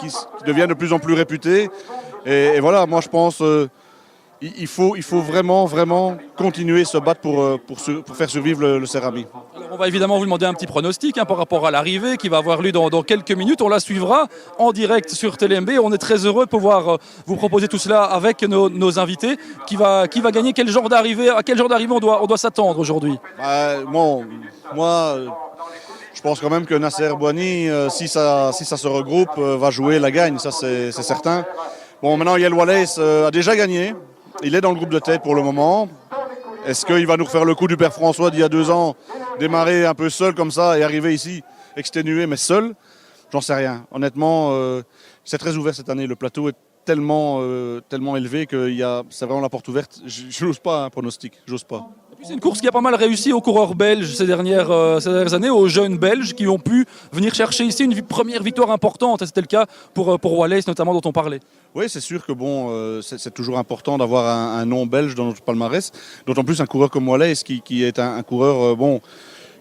devient de plus en plus réputée. Et voilà, moi je pense il faut vraiment continuer à se battre pour faire survivre le Cerami. Alors on va évidemment vous demander un petit pronostic par rapport à l'arrivée qui va avoir lieu dans quelques minutes. On la suivra en direct sur TLMB. On est très heureux de pouvoir vous proposer tout cela avec nos invités. Qui va gagner? À quel genre d'arrivée on doit s'attendre aujourd'hui? Moi, je pense quand même que Nasser Bouhanni, si ça se regroupe, va jouer la gagne, ça c'est certain. Bon, maintenant Yael Wallace a déjà gagné. Il est dans le groupe de tête pour le moment. Est-ce qu'il va nous refaire le coup du père François d'il y a 2 ans, démarrer un peu seul comme ça et arriver ici exténué mais seul? J'en sais rien. Honnêtement, c'est très ouvert cette année. Le plateau est tellement élevé que c'est vraiment la porte ouverte. Je n'ose pas un pronostic, j'ose pas. C'est une course qui a pas mal réussi aux coureurs belges ces dernières années, aux jeunes belges qui ont pu venir chercher ici une première victoire importante. C'était le cas pour Wallace notamment dont on parlait. Oui, c'est sûr que c'est toujours important d'avoir un nom belge dans notre palmarès. D'autant plus un coureur comme Wallace qui est un coureur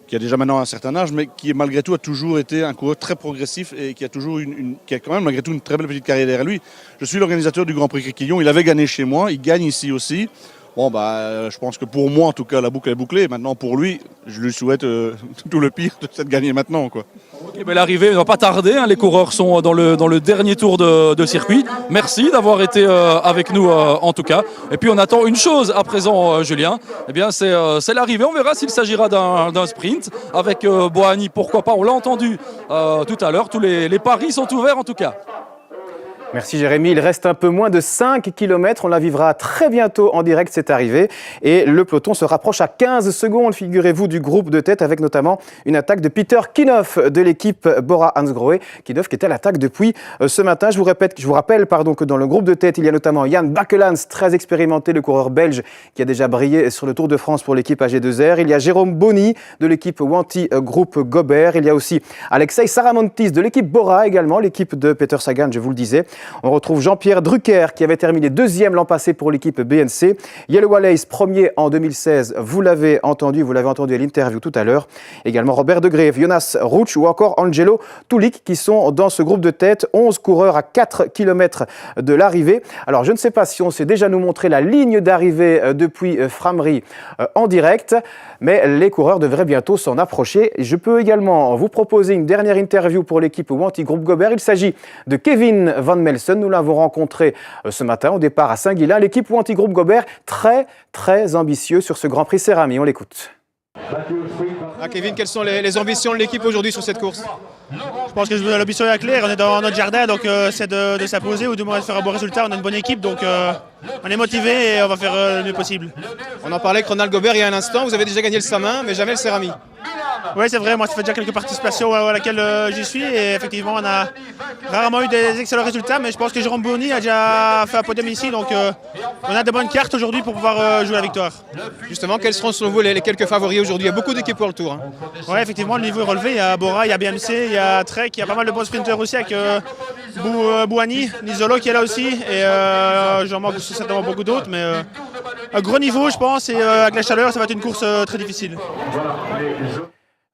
qui a déjà maintenant un certain âge, mais qui malgré tout a toujours été un coureur très progressif et qui a quand même malgré tout une très belle petite carrière derrière lui. Je suis l'organisateur du Grand Prix Criquillon. Il avait gagné chez moi, il gagne ici aussi. Bon, je pense que pour moi, en tout cas, la boucle est bouclée. Maintenant, pour lui, je lui souhaite tout le pire de gagner maintenant, quoi. Okay, l'arrivée ne va pas tarder. Les coureurs sont dans le dernier tour de circuit. Merci d'avoir été avec nous, en tout cas. Et puis, on attend une chose à présent, Julien. Eh bien, c'est l'arrivée. On verra s'il s'agira d'un sprint avec Bouhanni. Pourquoi pas? On l'a entendu tout à l'heure. Tous les paris sont ouverts, en tout cas. Merci Jérémy, il reste un peu moins de 5 km, on la vivra très bientôt en direct cette arrivée et le peloton se rapproche à 15 secondes, figurez-vous, du groupe de tête avec notamment une attaque de Peter Kinoff de l'équipe Bora-Hansgrohe. Kinoff qui était à l'attaque depuis ce matin. Je vous rappelle que dans le groupe de tête, il y a notamment Jan Bakelans, très expérimenté, le coureur belge qui a déjà brillé sur le Tour de France pour l'équipe AG2R. Il y a Jérôme Bonny de l'équipe Wanty Groupe Gobert. Il y a aussi Alexei Saramontis de l'équipe Bora également, l'équipe de Peter Sagan, je vous le disais. On retrouve Jean-Pierre Drucker qui avait terminé deuxième l'an passé pour l'équipe BNC. Yellow Wallace, premier en 2016, vous l'avez entendu à l'interview tout à l'heure. Également Robert De Greef, Jonas Ruch ou encore Angelo Tulik qui sont dans ce groupe de tête. 11 coureurs à 4 km de l'arrivée. Alors je ne sais pas si on sait déjà nous montrer la ligne d'arrivée depuis Frameries en direct, mais les coureurs devraient bientôt s'en approcher. Je peux également vous proposer une dernière interview pour l'équipe Wanty Groupe Gobert. Il s'agit de Kevin Van Melsen. Nous l'avons rencontré ce matin au départ à Saint-Guilain. L'équipe Wanty Groupe Gobert très ambitieux sur ce Grand Prix Cérami. On l'écoute. Kevin, quelles sont les ambitions de l'équipe aujourd'hui sur cette course? Je pense que l'ambition est claire, on est dans notre jardin, donc c'est de s'imposer ou du moins de faire un bon résultat. On a une bonne équipe, donc on est motivé et on va faire le mieux possible. On en parlait avec Ronald Gobert il y a un instant, vous avez déjà gagné le Samin, mais jamais le Cérami. Oui, c'est vrai, moi ça fait déjà quelques participations à laquelle j'y suis et effectivement on a rarement eu des excellents résultats, mais je pense que Jérôme Bourny a déjà fait un podium ici, donc on a de bonnes cartes aujourd'hui pour pouvoir jouer la victoire. Justement, quels seront selon vous les quelques favoris aujourd'hui? Il y a beaucoup d'équipes pour le tour. Oui, effectivement, le niveau est relevé, il y a Bora, il y a BMC, il y a Trek, il y a pas mal de bons sprinteurs aussi avec Bouhani, Nizolo qui est là aussi et j'en manque certainement beaucoup d'autres, mais un gros niveau je pense et avec la chaleur ça va être une course très difficile.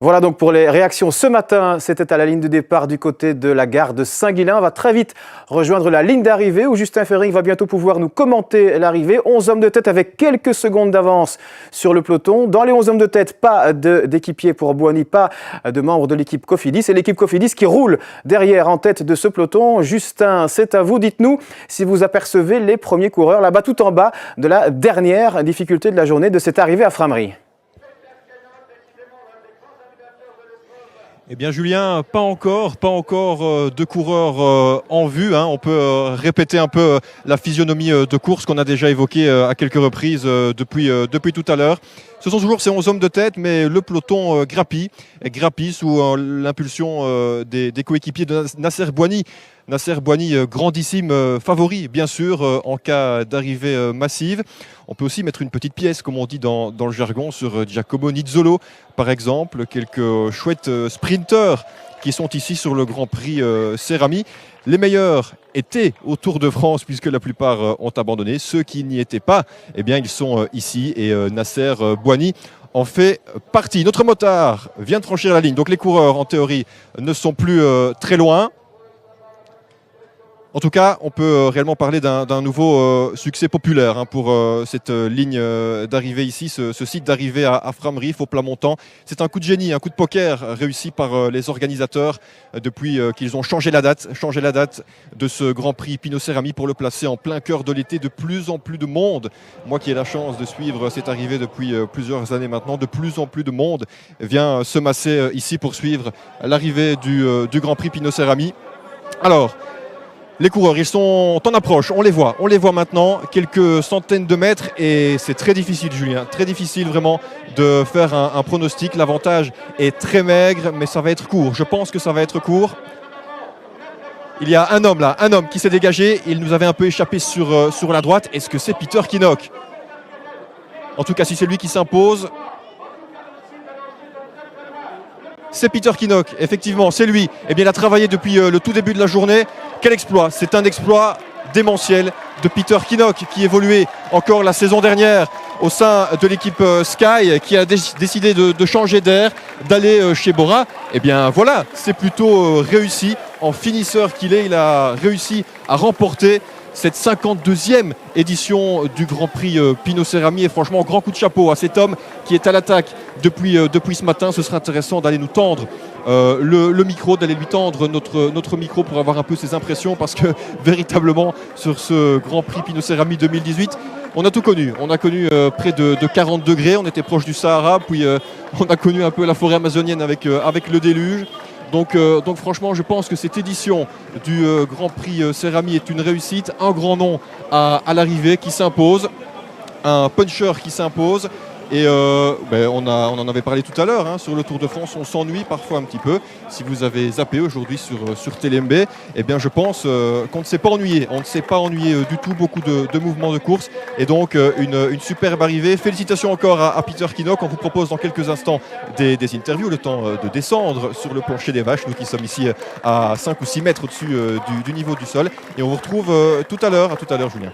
Voilà donc pour les réactions ce matin, c'était à la ligne de départ du côté de la gare de Saint-Guilain. On va très vite rejoindre la ligne d'arrivée où Justin Fering va bientôt pouvoir nous commenter l'arrivée. 11 hommes de tête avec quelques secondes d'avance sur le peloton. Dans les 11 hommes de tête, pas d'équipier pour Bouhani, pas de membres de l'équipe Cofidis. C'est l'équipe Cofidis qui roule derrière en tête de ce peloton. Justin, c'est à vous. Dites-nous si vous apercevez les premiers coureurs là-bas tout en bas de la dernière difficulté de la journée de cette arrivée à Frameries. Eh bien Julien, pas encore de coureurs en vue. On peut répéter un peu la physionomie de course qu'on a déjà évoquée à quelques reprises depuis tout à l'heure. Ce sont toujours ces 11 hommes de tête, mais le peloton grappille sous l'impulsion des coéquipiers de Nasser Bouhani. Nasser Bouhani, grandissime favori, bien sûr, en cas d'arrivée massive. On peut aussi mettre une petite pièce, comme on dit dans le jargon, sur Giacomo Nizzolo, par exemple. Quelques chouettes sprinteurs qui sont ici sur le Grand Prix Cérami. Les meilleurs étaient au Tour de France, puisque la plupart ont abandonné. Ceux qui n'y étaient pas, eh bien, ils sont ici. Et Nasser Bouhani en fait partie. Notre motard vient de franchir la ligne. Donc les coureurs, en théorie, ne sont plus très loin. En tout cas, on peut réellement parler d'un nouveau succès populaire pour cette ligne d'arrivée ici, ce site d'arrivée à Frameries, au Plat-Montant. C'est un coup de génie, un coup de poker réussi par les organisateurs depuis qu'ils ont changé la date de ce Grand Prix Pinot Cérami pour le placer en plein cœur de l'été. De plus en plus de monde, moi qui ai la chance de suivre cette arrivée depuis plusieurs années maintenant, de plus en plus de monde vient se masser ici pour suivre l'arrivée du Grand Prix Pinot Cérami. Alors, les coureurs, ils sont en approche, on les voit maintenant, quelques centaines de mètres et c'est très difficile Julien, très difficile vraiment de faire un pronostic. L'avantage est très maigre mais ça va être court, je pense que ça va être court. Il y a un homme qui s'est dégagé, il nous avait un peu échappé sur la droite. Est-ce que c'est Peter Kinnock? En tout cas si c'est lui qui s'impose, c'est Peter Kinnock, effectivement, c'est lui. Eh bien, il a travaillé depuis le tout début de la journée. Quel exploit! C'est un exploit démentiel de Peter Kinnock qui évoluait encore la saison dernière au sein de l'équipe Sky, qui a décidé de changer d'air, d'aller chez Bora. Eh bien, voilà, c'est plutôt réussi. En finisseur qu'il est, il a réussi à remporter cette 52e édition du Grand Prix Pinot Cérami. Et franchement, grand coup de chapeau à cet homme qui est à l'attaque depuis ce matin. Ce sera intéressant d'aller nous tendre le micro, d'aller lui tendre notre micro pour avoir un peu ses impressions, parce que véritablement sur ce Grand Prix Pinot Cérami 2018, on a tout connu. On a connu près de 40 degrés, on était proche du Sahara, puis on a connu un peu la forêt amazonienne avec le déluge. Donc franchement, je pense que cette édition du Grand Prix Cérami est une réussite. Un grand nom à l'arrivée qui s'impose, un puncher qui s'impose. Et on en avait parlé tout à l'heure, hein, sur le Tour de France, on s'ennuie parfois un petit peu. Si vous avez zappé aujourd'hui sur TLMB, eh bien je pense qu'on ne s'est pas ennuyé. On ne s'est pas ennuyé du tout, beaucoup de mouvements de course. Et donc une superbe arrivée. Félicitations encore à Peter Kinnock. On vous propose dans quelques instants des interviews, le temps de descendre sur le plancher des vaches. Nous qui sommes ici à 5 ou 6 mètres au-dessus du niveau du sol. Et on vous retrouve tout à l'heure. À tout à l'heure, Julien.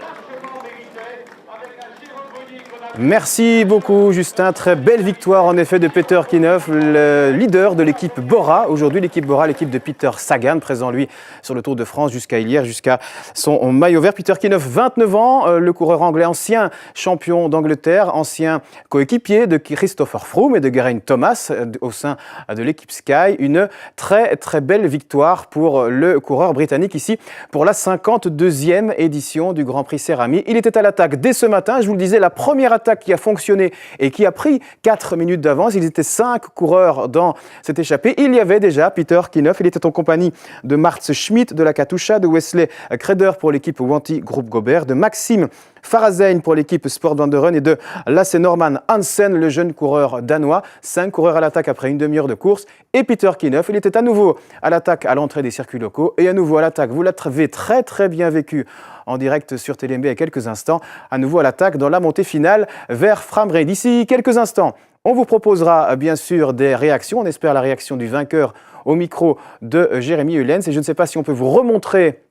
Merci beaucoup Justin, très belle victoire en effet de Peter Kinnock, le leader de l'équipe Bora. Aujourd'hui l'équipe Bora, l'équipe de Peter Sagan, présent lui sur le Tour de France jusqu'à hier, jusqu'à son maillot vert. Peter Kinnock, 29 ans, le coureur anglais, ancien champion d'Angleterre, ancien coéquipier de Christopher Froome et de Geraint Thomas au sein de l'équipe Sky. Une très très belle victoire pour le coureur britannique ici pour la 52e édition du Grand Prix Cerami. Il était à l'attaque dès ce matin, je vous le disais, la première attaque qui a fonctionné et qui a pris 4 minutes d'avance. Ils étaient 5 coureurs dans cette échappée. Il y avait déjà Peter Kinnock. Il était en compagnie de Mats Schmidt de la Katusha, de Wesley Kreder pour l'équipe Wanty Groupe Gobert, de Maxime Farazein pour l'équipe Sport Van der Run et de Lasse Norman Hansen, le jeune coureur danois. 5 coureurs à l'attaque après une demi-heure de course. Et Peter Kinnock, il était à nouveau à l'attaque à l'entrée des circuits locaux et à nouveau à l'attaque. Vous l'avez très très bien vécu en direct sur TLMB il y a quelques instants. À nouveau à l'attaque dans la montée finale vers Framray. D'ici quelques instants, on vous proposera bien sûr des réactions. On espère la réaction du vainqueur au micro de Jérémy Ullens. Et je ne sais pas si on peut vous remontrer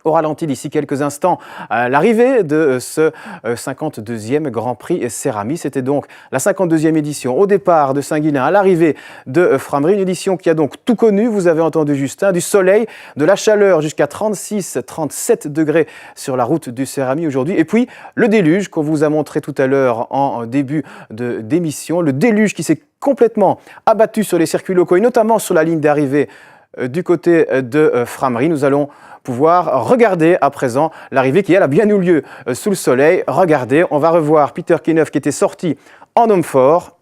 au ralenti d'ici quelques instants l'arrivée de ce 52e Grand Prix Cerami. C'était donc la 52e édition au départ de Saint-Guilain, à l'arrivée de Framry, une édition qui a donc tout connu, vous avez entendu Justin, du soleil, de la chaleur jusqu'à 36-37 degrés sur la route du Cerami aujourd'hui, et puis le déluge qu'on vous a montré tout à l'heure en début d'émission, le déluge qui s'est complètement abattu sur les circuits locaux et notamment sur la ligne d'arrivée du côté de Framry. Nous allons pouvoir regarder à présent l'arrivée qui, elle, a bien eu lieu sous le soleil. Regardez, on va revoir Peter Kinnock qui était sorti en homme fort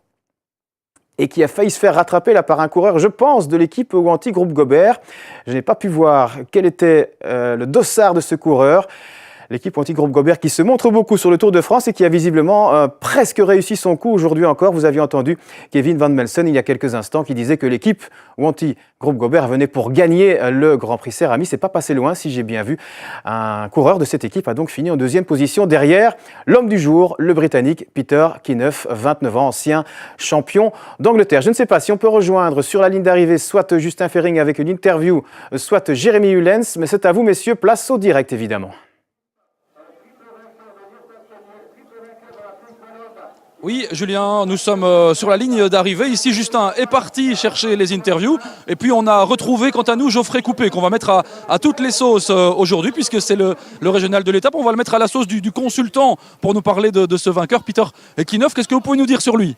et qui a failli se faire rattraper là par un coureur, je pense, de l'équipe Wanty Groupe Gobert. Je n'ai pas pu voir quel était le dossard de ce coureur. L'équipe Wanty Groupe Gobert qui se montre beaucoup sur le Tour de France et qui a visiblement presque réussi son coup aujourd'hui encore. Vous aviez entendu Kevin Van Melsen il y a quelques instants qui disait que l'équipe Wanty Groupe Gobert venait pour gagner le Grand Prix Cerami. C'est pas passé loin si j'ai bien vu. Un coureur de cette équipe a donc fini en deuxième position derrière l'homme du jour, le Britannique Peter Kinnock, 29 ans, ancien champion d'Angleterre. Je ne sais pas si on peut rejoindre sur la ligne d'arrivée soit Justin Fering avec une interview, soit Jérémy Ullens, mais c'est à vous messieurs, place au direct évidemment. Oui, Julien, nous sommes sur la ligne d'arrivée. Ici, Justin est parti chercher les interviews. Et puis, on a retrouvé, quant à nous, Geoffrey Coupé, qu'on va mettre à toutes les sauces aujourd'hui, puisque c'est le régional de l'étape. On va le mettre à la sauce du consultant pour nous parler de ce vainqueur, Peter Kinnock. Qu'est-ce que vous pouvez nous dire sur lui ?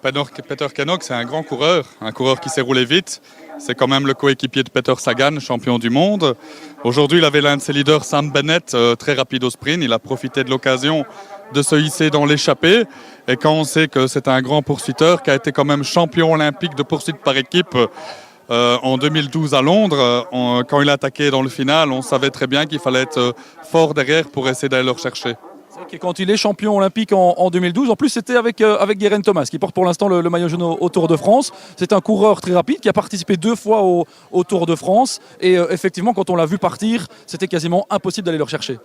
Peter Kinnock, c'est un grand coureur, un coureur qui s'est roulé vite. C'est quand même le coéquipier de Peter Sagan, champion du monde. Aujourd'hui, il avait l'un de ses leaders, Sam Bennett, très rapide au sprint. Il a profité de l'occasion de se hisser dans l'échappée. Et quand on sait que c'est un grand poursuiteur qui a été quand même champion olympique de poursuite par équipe en 2012 à Londres, quand il a attaqué dans le final, on savait très bien qu'il fallait être fort derrière pour essayer d'aller le rechercher. Quand il est champion olympique en 2012, en plus c'était avec Geraint Thomas qui porte pour l'instant le maillot jaune au Tour de France. C'est un coureur très rapide qui a participé 2 fois au Tour de France et effectivement quand on l'a vu partir, c'était quasiment impossible d'aller le rechercher.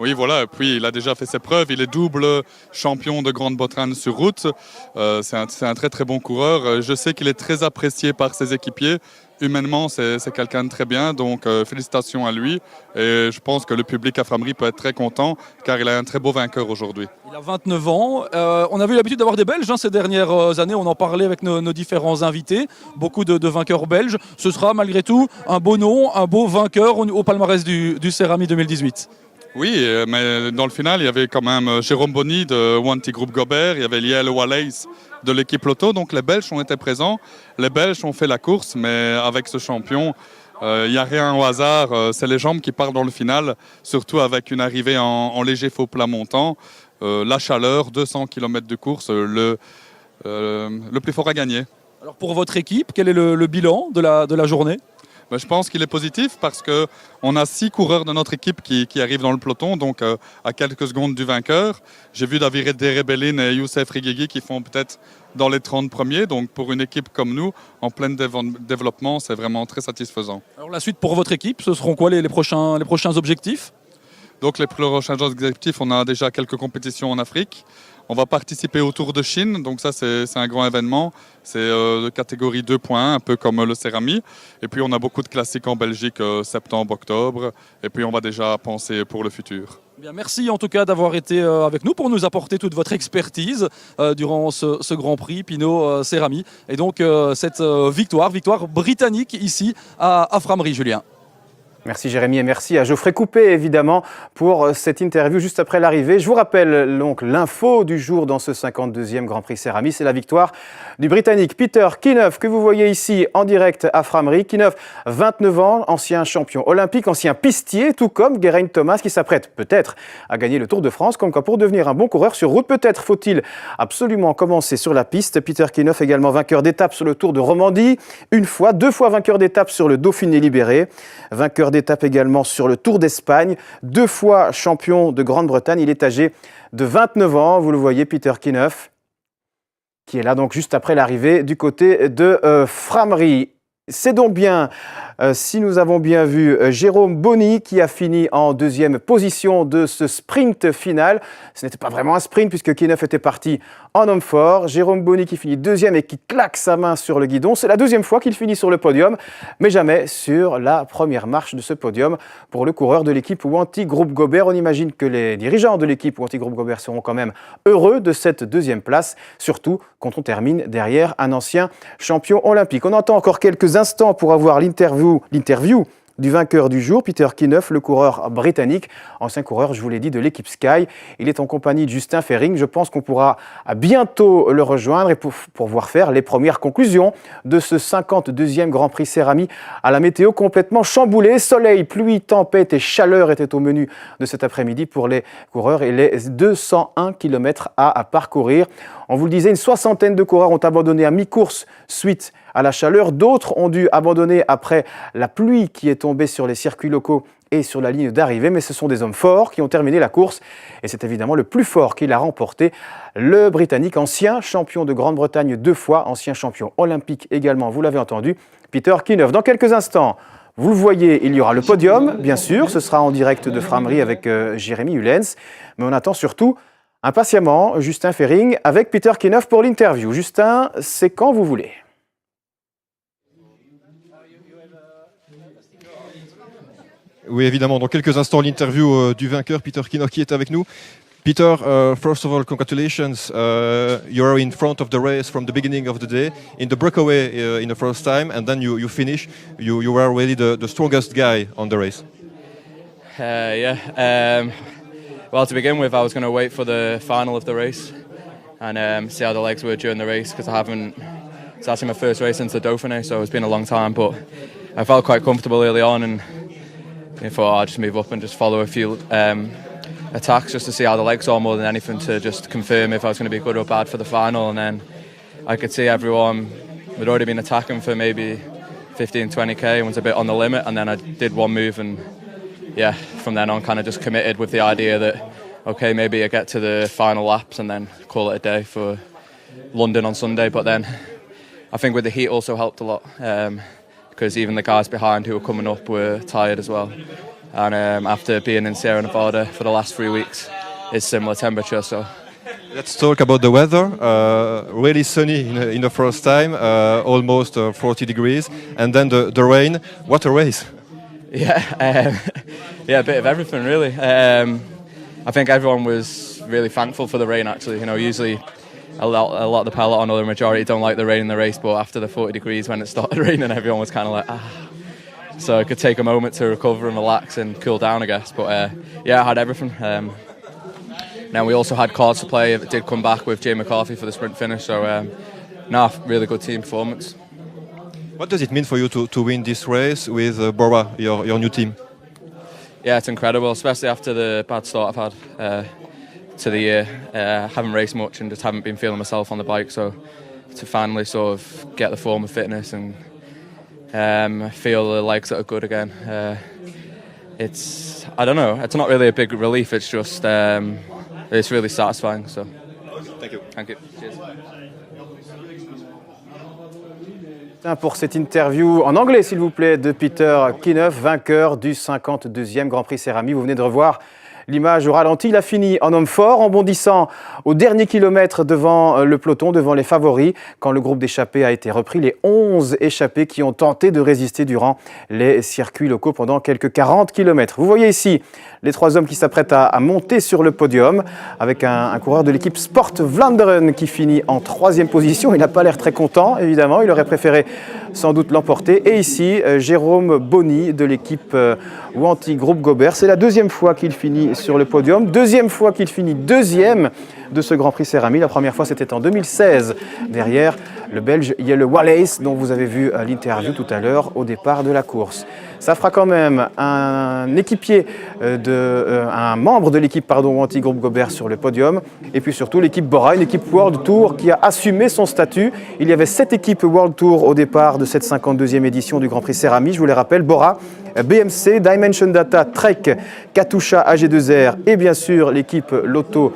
Oui, voilà, et puis il a déjà fait ses preuves, il est double champion de Grande-Bretagne sur route, c'est un très très bon coureur, je sais qu'il est très apprécié par ses équipiers, humainement c'est quelqu'un de très bien, donc félicitations à lui, et je pense que le public à Framry peut être très content, car il a un très beau vainqueur aujourd'hui. Il a 29 ans, on avait eu l'habitude d'avoir des Belges ces dernières années, on en parlait avec nos différents invités, beaucoup de vainqueurs belges, ce sera malgré tout un beau nom, un beau vainqueur au palmarès du Cerami 2018. Oui, mais dans le final, il y avait quand même Jérôme Bonny de Wanty Groupe Gobert, il y avait Liel Wallace de l'équipe Lotto, donc les Belges ont été présents. Les Belges ont fait la course, mais avec ce champion, il n'y a rien au hasard. C'est les jambes qui partent dans le final, surtout avec une arrivée en léger faux plat montant. La chaleur, 200 km de course, le plus fort à gagner. Alors pour votre équipe, quel est le bilan de la journée ? Je pense qu'il est positif parce qu'on a 6 coureurs de notre équipe qui arrivent dans le peloton, donc à quelques secondes du vainqueur. J'ai vu Davide Derebellin et Youssef Rigegi qui font peut-être dans les 30 premiers. Donc pour une équipe comme nous, en plein développement, c'est vraiment très satisfaisant. Alors la suite pour votre équipe, ce seront quoi les prochains objectifs? Donc les prochains objectifs, on a déjà quelques compétitions en Afrique. On va participer au Tour de Chine, donc ça c'est un grand événement. C'est de catégorie 2.1, un peu comme le Cerami. Et puis on a beaucoup de classiques en Belgique, septembre, octobre. Et puis on va déjà penser pour le futur. Bien, merci en tout cas d'avoir été avec nous pour nous apporter toute votre expertise durant ce Grand Prix Pinot Cerami. Et donc cette victoire britannique ici à Frameries, Julien. Merci Jérémy et merci à Geoffrey Coupet évidemment pour cette interview juste après l'arrivée. Je vous rappelle donc l'info du jour dans ce 52e Grand Prix Cerami, c'est la victoire du Britannique Peter Kinneuff que vous voyez ici en direct à Frameries. Kinneuff, 29 ans, ancien champion olympique, ancien pistier, tout comme Geraint Thomas qui s'apprête peut-être à gagner le Tour de France. Comme quoi pour devenir un bon coureur sur route, peut-être faut-il absolument commencer sur la piste. Peter Kinneuff également vainqueur d'étape sur le Tour de Romandie, deux fois vainqueur d'étape sur le Dauphiné libéré, vainqueur d'étape également sur le Tour d'Espagne, 2 fois champion de Grande-Bretagne. Il est âgé de 29 ans, vous le voyez, Peter Kinneuff, qui est là donc juste après l'arrivée du côté de Frameries. C'est donc bien, si nous avons bien vu, Jérôme Bonny qui a fini en 2e position de ce sprint final. Ce n'était pas vraiment un sprint puisque Kinneuff était parti en homme fort. Jérôme Bonny qui finit 2e et qui claque sa main sur le guidon. C'est la 2e fois qu'il finit sur le podium, mais jamais sur la première marche de ce podium pour le coureur de l'équipe Wanty Groupe Gobert. On imagine que les dirigeants de l'équipe Wanty Groupe Gobert seront quand même heureux de cette 2e place, surtout quand on termine derrière un ancien champion olympique. On entend encore quelques instants pour avoir l'interview du vainqueur du jour, Peter Kinneuff, le coureur britannique, ancien coureur, je vous l'ai dit, de l'équipe Sky. Il est en compagnie de Justin Fehring. Je pense qu'on pourra bientôt le rejoindre et pour voir faire les premières conclusions de ce 52e Grand Prix Cerami à la météo complètement chamboulée. Soleil, pluie, tempête et chaleur étaient au menu de cet après-midi pour les coureurs et les 201 km à parcourir. On vous le disait, une 60aine de coureurs ont abandonné à mi-course suite à la chaleur. D'autres ont dû abandonner après la pluie qui est tombée sur les circuits locaux et sur la ligne d'arrivée. Mais ce sont des hommes forts qui ont terminé la course. Et c'est évidemment le plus fort qui l'a remporté. Le Britannique, ancien champion de Grande-Bretagne 2 fois, ancien champion olympique également, vous l'avez entendu, Peter Kinneuff. Dans quelques instants, vous le voyez, il y aura le podium, bien sûr. Ce sera en direct de Frameries avec Jérémy Ullens. Mais on attend surtout impatiemment Justin Fehring avec Peter Kinneuff pour l'interview. Justin, c'est quand vous voulez. Oui, évidemment. Dans quelques instants, l'interview du vainqueur, Peter Kinneuff, qui est avec nous. Peter, first of all, congratulations. You are in front of the race from the beginning of the day, in the breakaway in the first time, and then you finish. You were really the strongest guy on the race. Well, to begin with, I was going to wait for the final of the race and see how the legs were during the race because it's actually my first race since the Dauphiné, so it's been a long time, but I felt quite comfortable early on and I thought I'd just move up and just follow a few attacks just to see how the legs are more than anything to just confirm if I was going to be good or bad for the final. And then I could see everyone had already been attacking for maybe 15-20k and was a bit on the limit, and then I did one move and yeah, from then on kind of just committed with the idea that okay, maybe I get to the final laps and then call it a day for London on Sunday. But then I think with the heat also helped a lot because even the guys behind who were coming up were tired as well. And after being in Sierra Nevada for the last 3 weeks, it's similar temperature. So let's talk about the weather. Really sunny in the first time, almost 40 degrees, and then the rain. What a race! Yeah, a bit of everything really. I think everyone was really thankful for the rain. Actually, you know, usually a lot of the peloton or the majority don't like the rain in the race, but after the 40 degrees when it started raining, everyone was kind of like So it could take a moment to recover and relax and cool down, I guess. But yeah, I had everything. Now we also had cards to play. It did come back with Jay McCarthy for the sprint finish. So really good team performance. What does it mean for you to win this race with Bora, your new team? Yeah, it's incredible, especially after the bad start I've had to the year. Haven't raced much and just haven't been feeling myself on the bike. So to finally sort of get the form of fitness and feel the legs that are good again. I don't know, it's not really a big relief, it's just, it's really satisfying. So. Thank you. Thank you. Cheers. Pour cette interview en anglais, s'il vous plaît, de Peter Kinoff, vainqueur du 52e Grand Prix Cerami. Vous venez de revoir l'image au ralenti. Il a fini en homme fort, en bondissant au dernier kilomètre devant le peloton, devant les favoris. Quand le groupe d'échappés a été repris, les 11 échappés qui ont tenté de résister durant les circuits locaux pendant quelques 40 kilomètres. Vous voyez ici les 3 hommes qui s'apprêtent à monter sur le podium avec un coureur de l'équipe Sport Vlaanderen qui finit en 3e position. Il n'a pas l'air très content, évidemment. Il aurait préféré sans doute l'emporter. Et ici, Jérôme Bonny de l'équipe Wanty Groupe Gobert. C'est la 2e fois qu'il finit sur le podium. 2e fois qu'il finit 2e de ce Grand Prix Cerami. La première fois, c'était en 2016. Derrière le Belge, il y a le Wallace dont vous avez vu l'interview tout à l'heure au départ de la course. Ça fera quand même un équipier, un membre de l'équipe Wanty Groupe Gobert sur le podium. Et puis surtout l'équipe Bora, une équipe World Tour qui a assumé son statut. Il y avait 7 équipes World Tour au départ de cette 52e édition du Grand Prix Cerami. Je vous les rappelle, Bora, BMC, Dimension Data, Trek, Katusha, AG2R et bien sûr l'équipe Lotto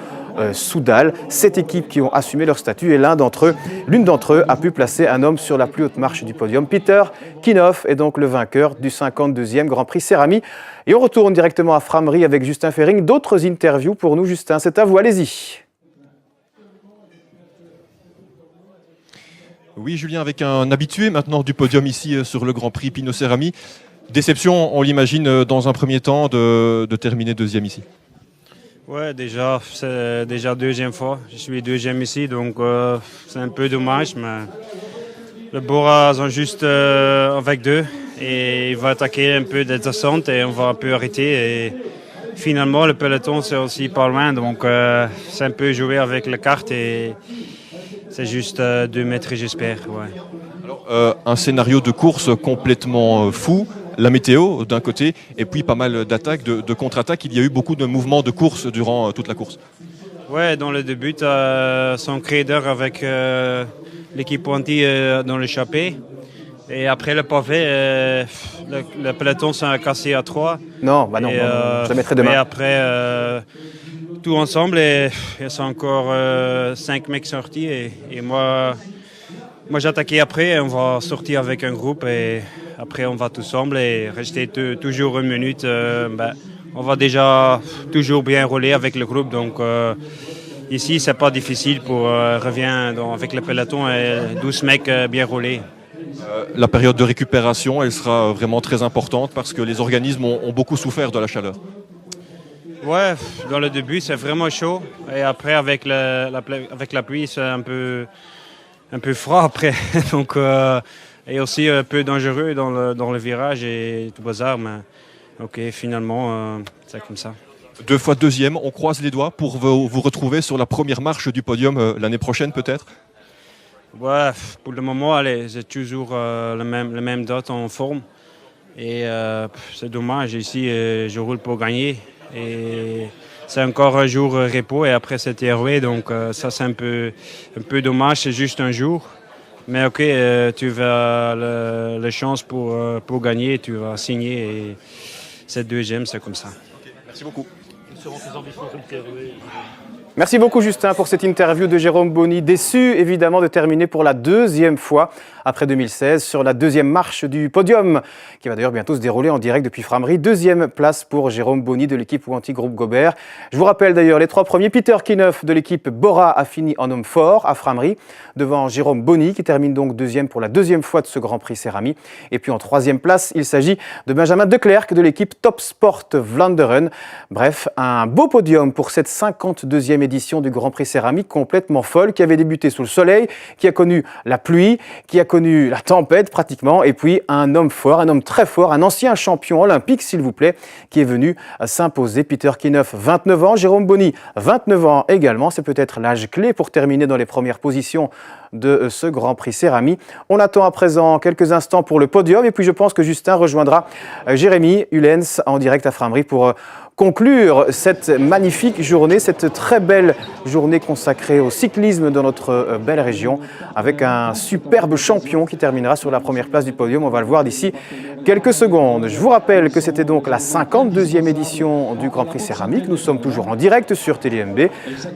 Soudal, 7 équipes qui ont assumé leur statut et l'une d'entre eux a pu placer un homme sur la plus haute marche du podium. Peter Kinoff est donc le vainqueur du 52e Grand Prix Cerami. Et on retourne directement à Frameries avec Justin Fering. D'autres interviews pour nous, Justin, c'est à vous, allez-y. Oui, Julien, avec un habitué maintenant du podium ici sur le Grand Prix Pinot Cerami. Déception, on l'imagine, dans un premier temps, de terminer 2e ici. Ouais, déjà, c'est déjà 2e fois. Je suis 2e ici, donc c'est un peu dommage, mais le Bora sont juste avec 2 et il va attaquer un peu des descentes et on va un peu arrêter. Et finalement, le peloton, c'est aussi pas loin, donc c'est un peu jouer avec la carte et c'est juste 2 mètres, j'espère. Ouais. Alors, un scénario de course complètement fou. La météo d'un côté et puis pas mal d'attaques, de contre-attaques. Il y a eu beaucoup de mouvements de course durant toute la course. Ouais, dans le début, son créateur avec l'équipe Wanty dans l'échappée. Et après le pavé, le peloton s'est cassé à 3. Non, bah non, je le mettrai demain. Et après, tout ensemble, et il y a encore 5 mecs sortis. Et moi j'attaquais après, on va sortir avec un groupe et après on va tout ensemble et rester toujours 1 minute. On va déjà toujours bien rouler avec le groupe, donc ici c'est pas difficile pour revient avec le peloton et 12 mecs bien roulés. La période de récupération, elle sera vraiment très importante parce que les organismes ont beaucoup souffert de la chaleur. Ouais, dans le début c'est vraiment chaud et après avec la pluie c'est un peu froid après, donc et aussi un peu dangereux dans le virage et tout bazar, mais ok, finalement c'est comme ça. 2 fois 2e, on croise les doigts pour vous retrouver sur la première marche du podium l'année prochaine peut-être. Ouais, pour le moment, allez, j'ai toujours le même date en forme et c'est dommage, ici je roule pour gagner et c'est encore un jour repos et après c'est RW, donc ça c'est un peu dommage, c'est juste un jour. Mais ok, tu vas la chance pour gagner, tu vas signer et c'est 2e, c'est comme ça. Merci beaucoup. Merci beaucoup Justin pour cette interview de Jérôme Bonny. Déçu évidemment de terminer pour la 2e fois après 2016 sur la 2e marche du podium qui va d'ailleurs bientôt se dérouler en direct depuis Frameries. 2e place pour Jérôme Bonny de l'équipe Wanty Groupe Gobert. Je vous rappelle d'ailleurs les 3 premiers. Peter Kinoff de l'équipe Bora a fini en homme fort à Frameries devant Jérôme Bonny qui termine donc 2e pour la 2e fois de ce Grand Prix Cerami. Et puis en 3e place, il s'agit de Benjamin Declercq de l'équipe Top Sport Vlaanderen. Bref, un beau podium pour cette 52e édition du Grand Prix Cerami complètement folle qui avait débuté sous le soleil, qui a connu la pluie, qui a connu la tempête pratiquement et puis un homme fort, un homme très fort, un ancien champion olympique s'il vous plaît, qui est venu s'imposer. Peter Kinoff, 29 ans, Jérôme Bonny, 29 ans également, c'est peut-être l'âge clé pour terminer dans les premières positions de ce Grand Prix Cerami. On attend à présent quelques instants pour le podium et puis je pense que Justin rejoindra Jérémy Hulens en direct à Frameries pour conclure cette magnifique journée, cette très belle journée consacrée au cyclisme dans notre belle région, avec un superbe champion qui terminera sur la première place du podium. On va le voir d'ici quelques secondes. Je vous rappelle que c'était donc la 52e édition du Grand Prix Céramique. Nous sommes toujours en direct sur TéléMB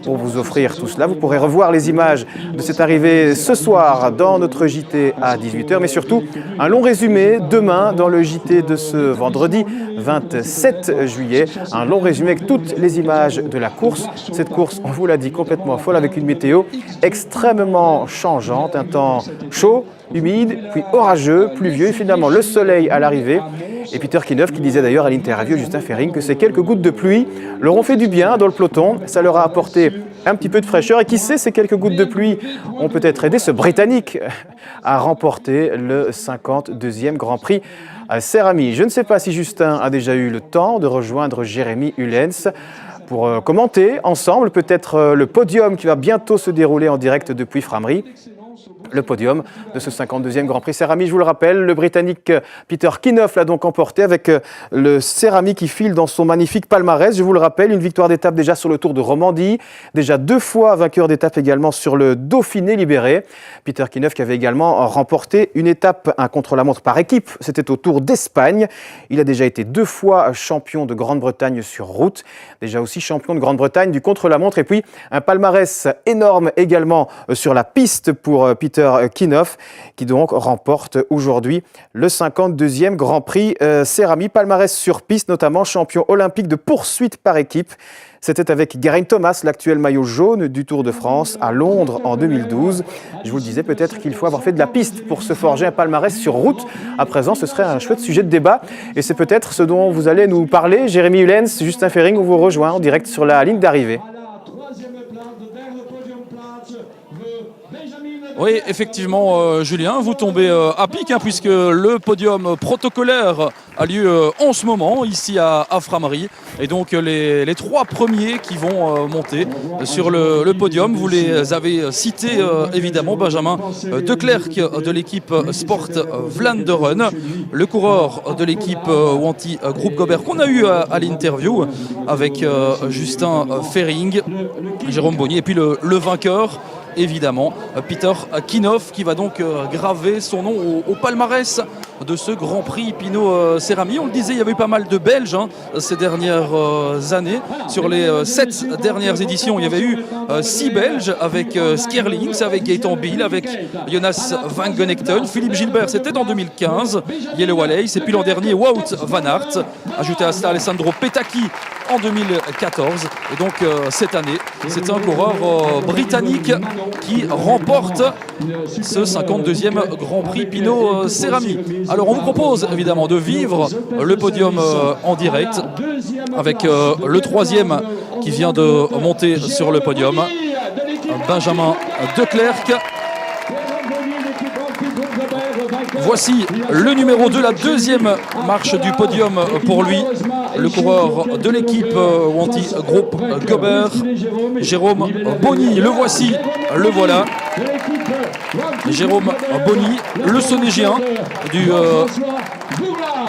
pour vous offrir tout cela. Vous pourrez revoir les images de cette arrivée ce soir dans notre JT à 18h, mais surtout un long résumé demain dans le JT de ce vendredi 27 juillet. Un long résumé avec toutes les images de la course. Cette course, on vous l'a dit, complètement folle avec une météo extrêmement changeante, un temps chaud, humide, puis orageux, pluvieux et finalement le soleil à l'arrivée. Et Peter Kinov qui disait d'ailleurs à l'interview Justin Fering que ces quelques gouttes de pluie leur ont fait du bien dans le peloton. Ça leur a apporté un petit peu de fraîcheur et qui sait, ces quelques gouttes de pluie ont peut-être aidé ce Britannique à remporter le 52e Grand Prix Céramique. Je ne sais pas si Justin a déjà eu le temps de rejoindre Jérémy Ullens pour commenter ensemble peut-être le podium qui va bientôt se dérouler en direct depuis Frameries. Le podium de ce 52e Grand Prix Céramique, je vous le rappelle, le Britannique Peter Kinov l'a donc emporté avec le Céramique qui file dans son magnifique palmarès. Je vous le rappelle, une victoire d'étape déjà sur le Tour de Romandie, déjà 2 fois vainqueur d'étape également sur le Dauphiné libéré. Peter Kinov qui avait également remporté une étape, un contre-la-montre par équipe, c'était au Tour d'Espagne. Il a déjà été 2 fois champion de Grande-Bretagne sur route, déjà aussi champion de Grande-Bretagne du contre-la-montre et puis un palmarès énorme également sur la piste pour Peter Kinov qui donc remporte aujourd'hui le 52e Grand Prix Céramique. Palmarès sur piste, notamment champion olympique de poursuite par équipe. C'était avec Geraint Thomas, l'actuel maillot jaune du Tour de France à Londres en 2012. Je vous le disais, peut-être qu'il faut avoir fait de la piste pour se forger un palmarès sur route. À présent, ce serait un chouette sujet de débat et c'est peut-être ce dont vous allez nous parler. Jérémy Ullens, Justin Fering, on vous rejoint en direct sur la ligne d'arrivée. Oui, effectivement, Julien, vous tombez à pic, puisque le podium protocolaire a lieu en ce moment, ici à Frameries. Et donc, les 3 premiers qui vont monter sur le podium, vous les avez cités, évidemment, Benjamin Declercq de l'équipe Sport Vlaanderen, le coureur de l'équipe Wanty Groupe Gobert qu'on a eu à l'interview avec Justin Fering, Jérôme Bonnier, et puis le vainqueur, évidemment, Peter Kinov qui va donc graver son nom au palmarès de ce Grand Prix Pinot Céramique. On le disait, il y avait eu pas mal de Belges ces dernières années. Sur les 7 dernières éditions, il y avait eu 6 Belges avec Skierlings, avec Gaëtan Biel, avec Jonas Van Gonegten. Philippe Gilbert, c'était en 2015. Yellow Wallace. Et puis l'an dernier, Wout van Aert. Ajouté à cela, Alessandro Petacchi en 2014. Et donc cette année, c'est un coureur britannique qui remporte ce 52e Grand Prix Pinot Céramique. Alors on vous propose évidemment de vivre le podium en direct avec le 3e qui vient de monter sur le podium, Benjamin Declercq. Voici le numéro 2, la 2e marche du podium pour lui, le coureur de l'équipe Wanty Groupe Gobert, Jérôme Bonny. Le voici, le voilà. Jérôme Bonny, le Sonégien du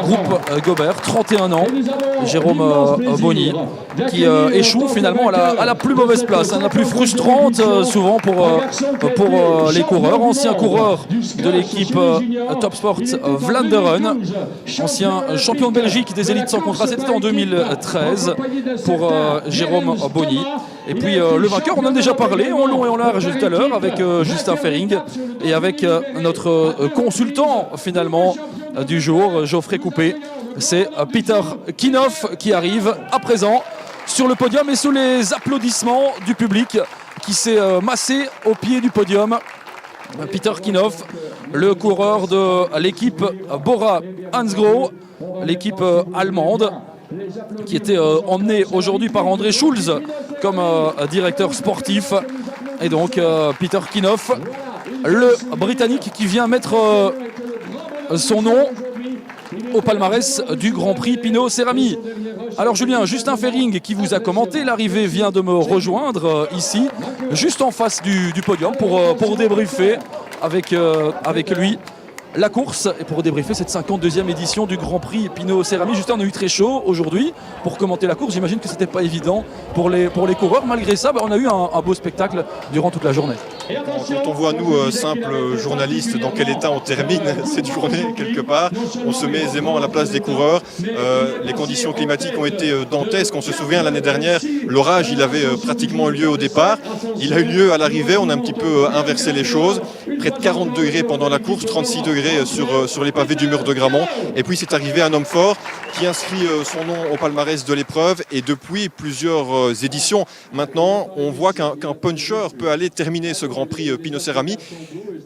groupe Gobert, 31 ans. Jérôme Bonny qui échoue finalement à la plus mauvaise place, la plus frustrante souvent pour les coureurs. Ancien coureur de l'équipe Top Sport Vlaanderen, ancien champion de Belgique des élites sans contrat, c'était en 2013 pour Jérôme Bonny. Et puis le vainqueur, on en a déjà parlé en long et en large tout à l'heure avec Justin Fering et avec notre consultant finalement du jour, Geoffrey Coupé. C'est Peter Kinov qui arrive à présent sur le podium et sous les applaudissements du public qui s'est massé au pied du podium. Peter Kinov, le coureur de l'équipe Bora Hansgrohe, l'équipe allemande, qui était emmené aujourd'hui par André Schulz comme directeur sportif. Et donc Peter Kinov, le Britannique qui vient mettre son nom au palmarès du Grand Prix Pinot Céramique. Alors Julien, Justin Fering qui vous a commenté l'arrivée vient de me rejoindre ici, juste en face du podium pour débriefer avec lui la course et pour débriefer cette 52e édition du Grand Prix Pinot Cerami. Justin, on a eu très chaud aujourd'hui pour commenter la course. J'imagine que c'était pas évident pour les coureurs. Malgré ça, on a eu un beau spectacle durant toute la journée. Quand on voit nous, simples journalistes, dans quel état on termine cette journée quelque part, on se met aisément à la place des coureurs. Les conditions climatiques ont été dantesques. On se souvient l'année dernière, l'orage il avait pratiquement eu lieu au départ. Il a eu lieu à l'arrivée, on a un petit peu inversé les choses. Près de 40 degrés pendant la course, 36 degrés sur les pavés du mur de Grammont. Et puis c'est arrivé un homme fort qui inscrit son nom au palmarès de l'épreuve. Et depuis plusieurs éditions, maintenant, on voit qu'un puncher peut aller terminer ce Grand Prix Pinot Cerami.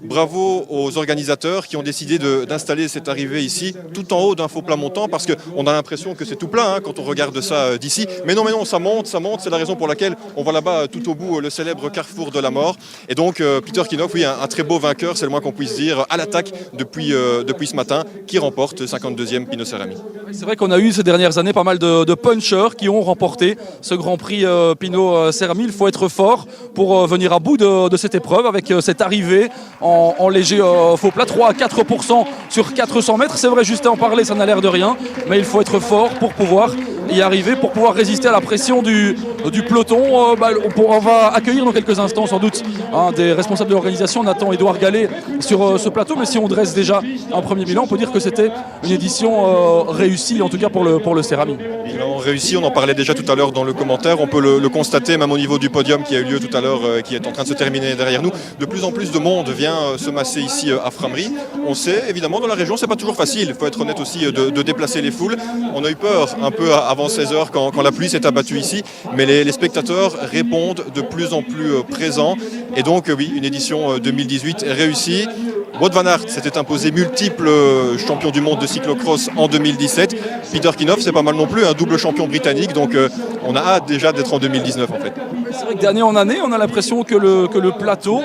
Bravo aux organisateurs qui ont décidé d'installer cette arrivée ici, tout en haut d'un faux plat montant, parce qu'on a l'impression que c'est tout plat quand on regarde ça d'ici. Mais non, ça monte. C'est la raison pour laquelle on voit là-bas tout au bout le célèbre carrefour de la mort. Et donc Peter Kinov, oui, un très beau vainqueur, c'est le moins qu'on puisse dire, à l'attaque depuis ce matin, qui remporte 52e Pinot Cerami. C'est vrai qu'on a eu ces dernières années pas mal de punchers qui ont remporté ce Grand Prix Pinot Cerami. Il faut être fort pour venir à bout de cette épreuve avec cette arrivée en léger faux plat, 3 à 4% sur 400 mètres. C'est vrai, Justin en parlait, ça n'a l'air de rien, mais il faut être fort pour pouvoir y arriver, pour pouvoir résister à la pression du peloton. On va accueillir dans quelques instants sans doute un des responsables de l'organisation, Nathan-Édouard Gallet, sur ce plateau. Mais si on dresse déjà un premier bilan, on peut dire que c'était une édition réussie, en tout cas pour le Cerami. Bilan réussi, on en parlait déjà tout à l'heure dans le commentaire. On peut le constater même au niveau du podium qui a eu lieu tout à l'heure, qui est en train de se terminer derrière nous. De plus en plus de monde vient se masser ici à Frameries. On sait, évidemment, dans la région, c'est pas toujours facile. Il faut être honnête aussi de déplacer les foules. On a eu peur un peu avant 16h quand la pluie s'est abattue ici, mais les spectateurs répondent de plus en plus présents. Et donc, oui, une édition 2018 réussie. Wout van Aert s'était imposé multiple champion du monde de cyclocross en 2017. Peter Kinov, c'est pas mal non plus, un double champion britannique. Donc, on a hâte déjà d'être en 2019 en fait. C'est vrai que d'année en année, on a l'impression que le plateau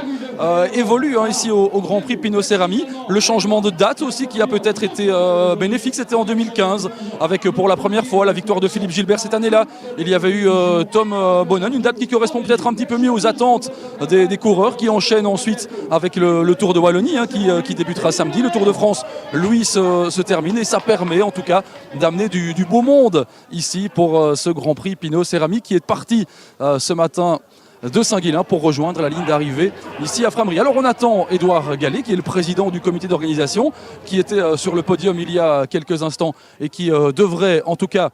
évolue ici au Grand Prix Pinot Cerami. Le changement de date aussi qui a peut-être été bénéfique, c'était en 2015 avec pour la première fois la victoire de Philippe Gilbert. Cette année-là, il y avait eu Tom Bonnen, une date qui correspond peut-être un petit peu mieux aux attentes des coureurs qui enchaînent ensuite avec le Tour de Wallonie qui débutera samedi. Le Tour de France, lui, se termine et ça permet en tout cas d'amener du beau monde ici pour ce Grand Prix Pinot Cerami qui est parti ce matin de Saint-Guilain pour rejoindre la ligne d'arrivée ici à Frameries. Alors on attend Édouard Gallet qui est le président du comité d'organisation qui était sur le podium il y a quelques instants et qui devrait en tout cas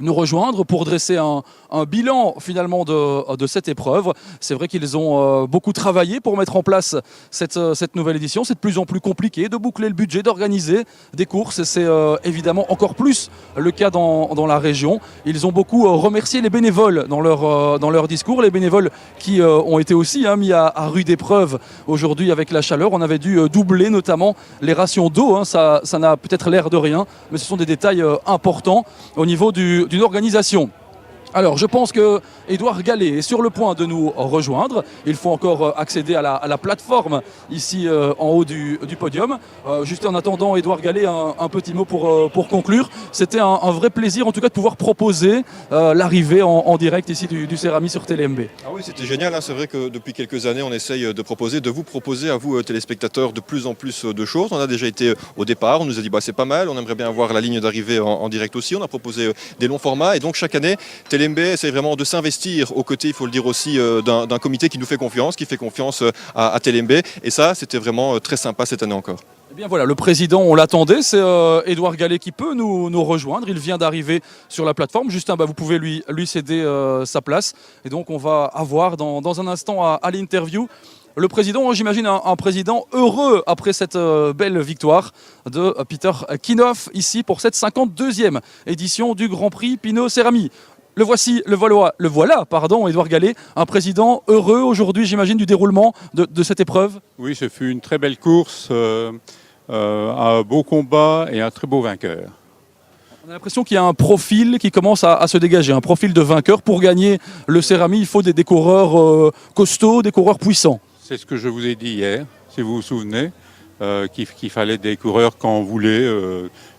nous rejoindre pour dresser un bilan finalement de cette épreuve. C'est vrai qu'ils ont beaucoup travaillé pour mettre en place cette nouvelle édition. C'est de plus en plus compliqué de boucler le budget, d'organiser des courses et c'est évidemment encore plus le cas dans la région. Ils ont beaucoup remercié les bénévoles dans leur discours, les bénévoles qui ont été aussi mis à rude épreuve aujourd'hui avec la chaleur. On avait dû doubler notamment les rations d'eau. Ça n'a peut-être l'air de rien, mais ce sont des détails importants au niveau d'une organisation. Alors je pense que Édouard Gallet est sur le point de nous rejoindre. Il faut encore accéder à la plateforme ici en haut du podium. Juste en attendant Édouard Gallet, un petit mot pour conclure. C'était un vrai plaisir en tout cas de pouvoir proposer l'arrivée en direct ici du Cerami sur TLMB. Ah oui, c'était génial. C'est vrai que depuis quelques années on essaye de vous proposer à vous téléspectateurs de plus en plus de choses. On a déjà été au départ, on nous a dit c'est pas mal, on aimerait bien avoir la ligne d'arrivée en direct aussi. On a proposé des longs formats et donc chaque année TLMB essaie vraiment de s'investir aux côtés, il faut le dire aussi, d'un comité qui nous fait confiance, qui fait confiance à TLMB. Et ça, c'était vraiment très sympa cette année encore. Eh bien voilà, le président, on l'attendait, c'est Édouard Gallet qui peut nous rejoindre. Il vient d'arriver sur la plateforme. Justin, vous pouvez lui céder sa place. Et donc on va avoir dans un instant à l'interview le président, j'imagine un président heureux après cette belle victoire de Peter Kinov ici pour cette 52e édition du Grand Prix Pinot Cerami. Le voilà, Édouard Gallet, un président heureux aujourd'hui, j'imagine, du déroulement de cette épreuve. Oui, ce fut une très belle course, un beau combat et un très beau vainqueur. On a l'impression qu'il y a un profil qui commence à se dégager, un profil de vainqueur. Pour gagner le Cerami, il faut des coureurs costauds, des coureurs puissants. C'est ce que je vous ai dit hier, si vous vous souvenez, qu'il fallait des coureurs quand on voulait,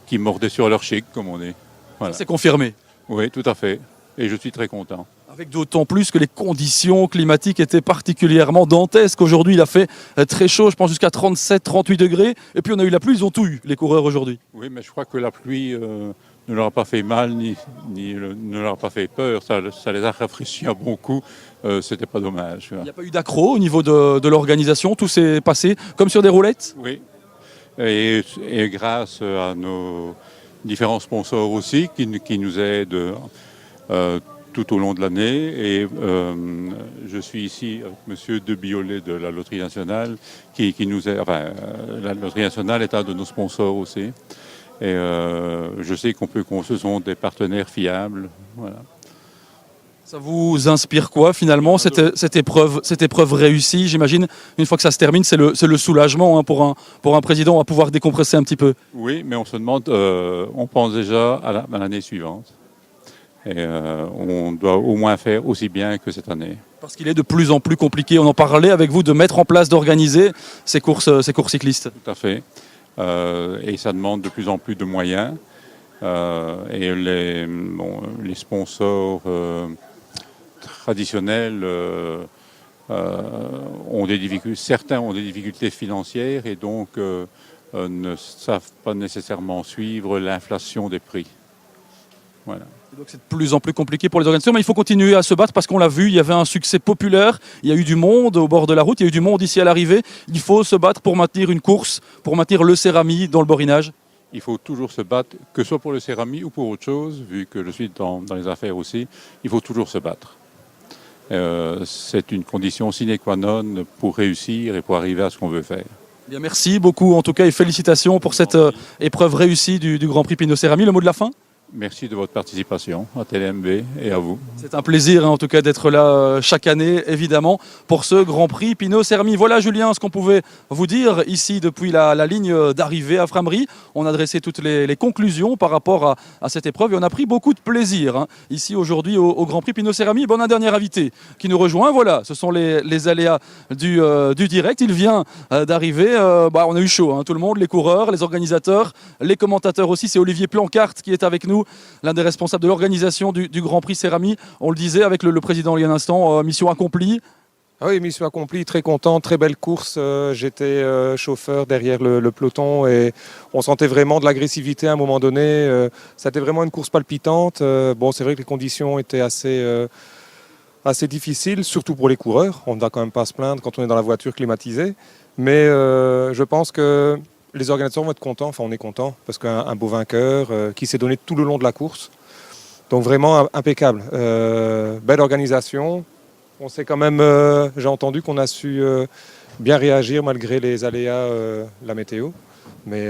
qui mordaient sur leur chic, comme on dit. Voilà. C'est confirmé. Oui, tout à fait. Et je suis très content. Avec d'autant plus que les conditions climatiques étaient particulièrement dantesques. Aujourd'hui, il a fait très chaud, je pense jusqu'à 37, 38 degrés. Et puis on a eu la pluie, ils ont tout eu, les coureurs aujourd'hui. Oui, mais je crois que la pluie ne leur a pas fait mal, ni ne leur a pas fait peur. Ça les a rafraîchis à bon coup. C'était pas dommage. Il n'y a pas eu d'accro au niveau de l'organisation. Tout s'est passé comme sur des roulettes. Oui. Et grâce à nos différents sponsors aussi qui nous aident tout au long de l'année. Et je suis ici avec M. De Biolet de la Loterie Nationale qui nous aide. Enfin, la Loterie Nationale est un de nos sponsors aussi. Et je sais ce sont des partenaires fiables. Voilà. Ça vous inspire quoi finalement, cette épreuve réussie? J'imagine, une fois que ça se termine, c'est le soulagement pour un président à pouvoir décompresser un petit peu. Oui, mais on se demande, on pense déjà à l'année suivante. Et on doit au moins faire aussi bien que cette année. Parce qu'il est de plus en plus compliqué, on en parlait avec vous, de mettre en place, d'organiser ces courses cyclistes. Tout à fait. Et ça demande de plus en plus de moyens. Et les sponsors traditionnels ont des difficultés. Certains ont des difficultés financières et donc ne savent pas nécessairement suivre l'inflation des prix. Voilà. Donc c'est de plus en plus compliqué pour les organisations, mais il faut continuer à se battre parce qu'on l'a vu, il y avait un succès populaire, il y a eu du monde au bord de la route, il y a eu du monde ici à l'arrivée. Il faut se battre pour maintenir une course, pour maintenir le Cérami dans le borinage. Il faut toujours se battre, que ce soit pour le Cérami ou pour autre chose, vu que je suis dans les affaires aussi, il faut toujours se battre. C'est une condition sine qua non pour réussir et pour arriver à ce qu'on veut faire. Bien, merci beaucoup en tout cas et félicitations pour cette épreuve réussie du Grand Prix Pinot Cérami. Le mot de la fin ? Merci de votre participation à TLMB et à vous. C'est un plaisir en tout cas d'être là chaque année évidemment pour ce Grand Prix Pinot Cérami. Voilà Julien ce qu'on pouvait vous dire ici depuis la ligne d'arrivée à Framery. On a dressé toutes les conclusions par rapport à cette épreuve et on a pris beaucoup de plaisir ici aujourd'hui au Grand Prix Pinot Cérami. Bon, on a un dernier invité qui nous rejoint. Voilà, ce sont les aléas du direct. Il vient d'arriver. On a eu chaud, tout le monde, les coureurs, les organisateurs, les commentateurs aussi. C'est Olivier Plancart qui est avec nous, l'un des responsables de l'organisation du Grand Prix Cérami. On le disait avec le président il y a un instant, mission accomplie. Ah oui, mission accomplie, très content, très belle course. J'étais chauffeur derrière le peloton et on sentait vraiment de l'agressivité à un moment donné. C'était vraiment une course palpitante. Bon, c'est vrai que les conditions étaient assez difficiles, surtout pour les coureurs. On ne va quand même pas se plaindre quand on est dans la voiture climatisée. Mais je pense que les organisateurs vont être contents, enfin on est contents, parce qu'un beau vainqueur qui s'est donné tout le long de la course. Donc vraiment impeccable. Belle organisation. On sait quand même, j'ai entendu qu'on a su bien réagir malgré les aléas, la météo. Mais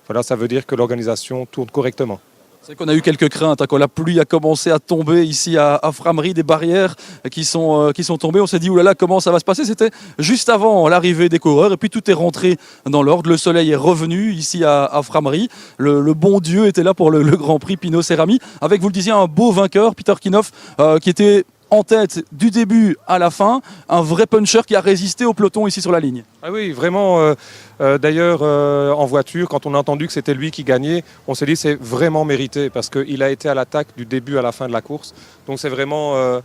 voilà, ça veut dire que l'organisation tourne correctement. C'est qu'on a eu quelques craintes quand la pluie a commencé à tomber ici à Framery, des barrières qui sont tombées. On s'est dit, oulala, comment ça va se passer? C'était juste avant l'arrivée des coureurs et puis tout est rentré dans l'ordre. Le soleil est revenu ici à Framery. Le bon Dieu était là pour le Grand Prix Pinot Cérami avec, vous le disiez, un beau vainqueur, Peter Kinoff, qui était en tête du début à la fin, un vrai puncher qui a résisté au peloton ici sur la ligne. Ah oui, vraiment. D'ailleurs, en voiture, quand on a entendu que c'était lui qui gagnait, on s'est dit c'est vraiment mérité parce qu'il a été à l'attaque du début à la fin de la course. Donc c'est vraiment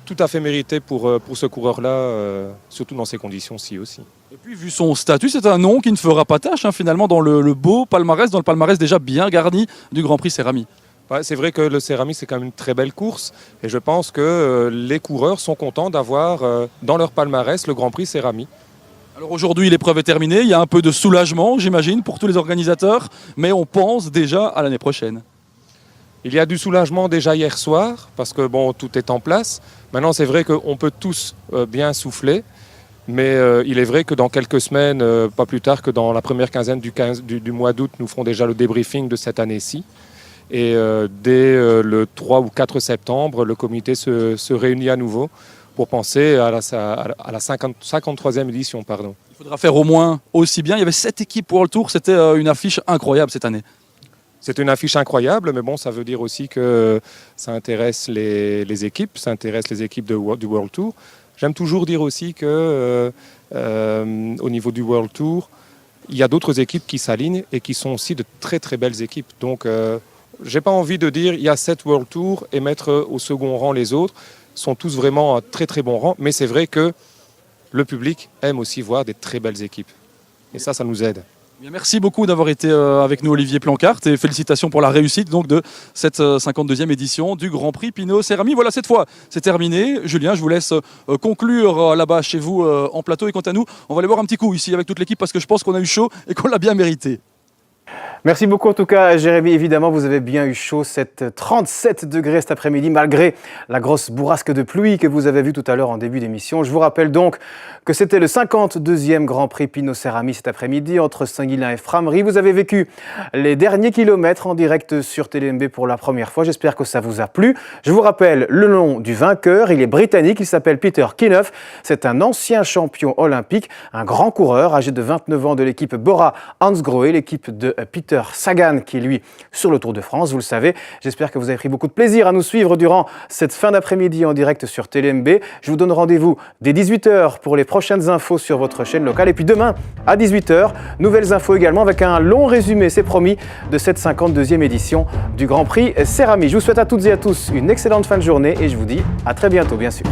tout à fait mérité pour ce coureur-là, surtout dans ces conditions-ci aussi. Et puis vu son statut, c'est un nom qui ne fera pas tâche finalement dans le beau palmarès, dans le palmarès déjà bien garni du Grand Prix Cérami. Ouais, c'est vrai que le Cérami, c'est quand même une très belle course. Et je pense que les coureurs sont contents d'avoir dans leur palmarès le Grand Prix Cérami. Alors aujourd'hui, l'épreuve est terminée. Il y a un peu de soulagement, j'imagine, pour tous les organisateurs. Mais on pense déjà à l'année prochaine. Il y a du soulagement déjà hier soir, parce que bon, tout est en place. Maintenant, c'est vrai qu'on peut tous bien souffler. Mais il est vrai que dans quelques semaines, pas plus tard que dans la première quinzaine du mois d'août, nous ferons déjà le débriefing de cette année-ci. Et dès le 3 ou 4 septembre, le comité se réunit à nouveau pour penser à la 53e édition. Pardon. Il faudra faire au moins aussi bien. Il y avait 7 équipes World Tour. C'était une affiche incroyable cette année. C'est une affiche incroyable, mais bon, ça veut dire aussi que ça intéresse les équipes, ça intéresse les équipes du World Tour. J'aime toujours dire aussi que au niveau du World Tour, il y a d'autres équipes qui s'alignent et qui sont aussi de très très belles équipes. Donc j'ai pas envie de dire il y a 7 World Tours et mettre au second rang les autres. Ils sont tous vraiment à très très bon rang, mais c'est vrai que le public aime aussi voir des très belles équipes. Et ça nous aide. Merci beaucoup d'avoir été avec nous, Olivier Plancart, et félicitations pour la réussite donc, de cette 52e édition du Grand Prix Pinot-Cerami. Voilà, cette fois, c'est terminé. Julien, je vous laisse conclure là-bas chez vous en plateau. Et quant à nous, on va aller boire un petit coup ici avec toute l'équipe parce que je pense qu'on a eu chaud et qu'on l'a bien mérité. Merci beaucoup en tout cas, Jérémy. Évidemment, vous avez bien eu chaud, 37 degrés cet après-midi, malgré la grosse bourrasque de pluie que vous avez vue tout à l'heure en début d'émission. Je vous rappelle donc que c'était le 52e Grand Prix Pinot-Cerami cet après-midi entre Saint-Guilain et Frameries. Vous avez vécu les derniers kilomètres en direct sur TLMB pour la première fois. J'espère que ça vous a plu. Je vous rappelle le nom du vainqueur. Il est britannique, il s'appelle Peter Kinnouth. C'est un ancien champion olympique, un grand coureur âgé de 29 ans de l'équipe Bora-Hansgrohe, l'équipe de Peter Sagan qui est lui sur le Tour de France, vous le savez. J'espère que vous avez pris beaucoup de plaisir à nous suivre durant cette fin d'après-midi en direct sur TLMB. Je vous donne rendez-vous dès 18h pour les prochaines infos sur votre chaîne locale. Et puis demain à 18h, nouvelles infos également avec un long résumé, c'est promis, de cette 52e édition du Grand Prix Cerami. Je vous souhaite à toutes et à tous une excellente fin de journée et je vous dis à très bientôt bien sûr.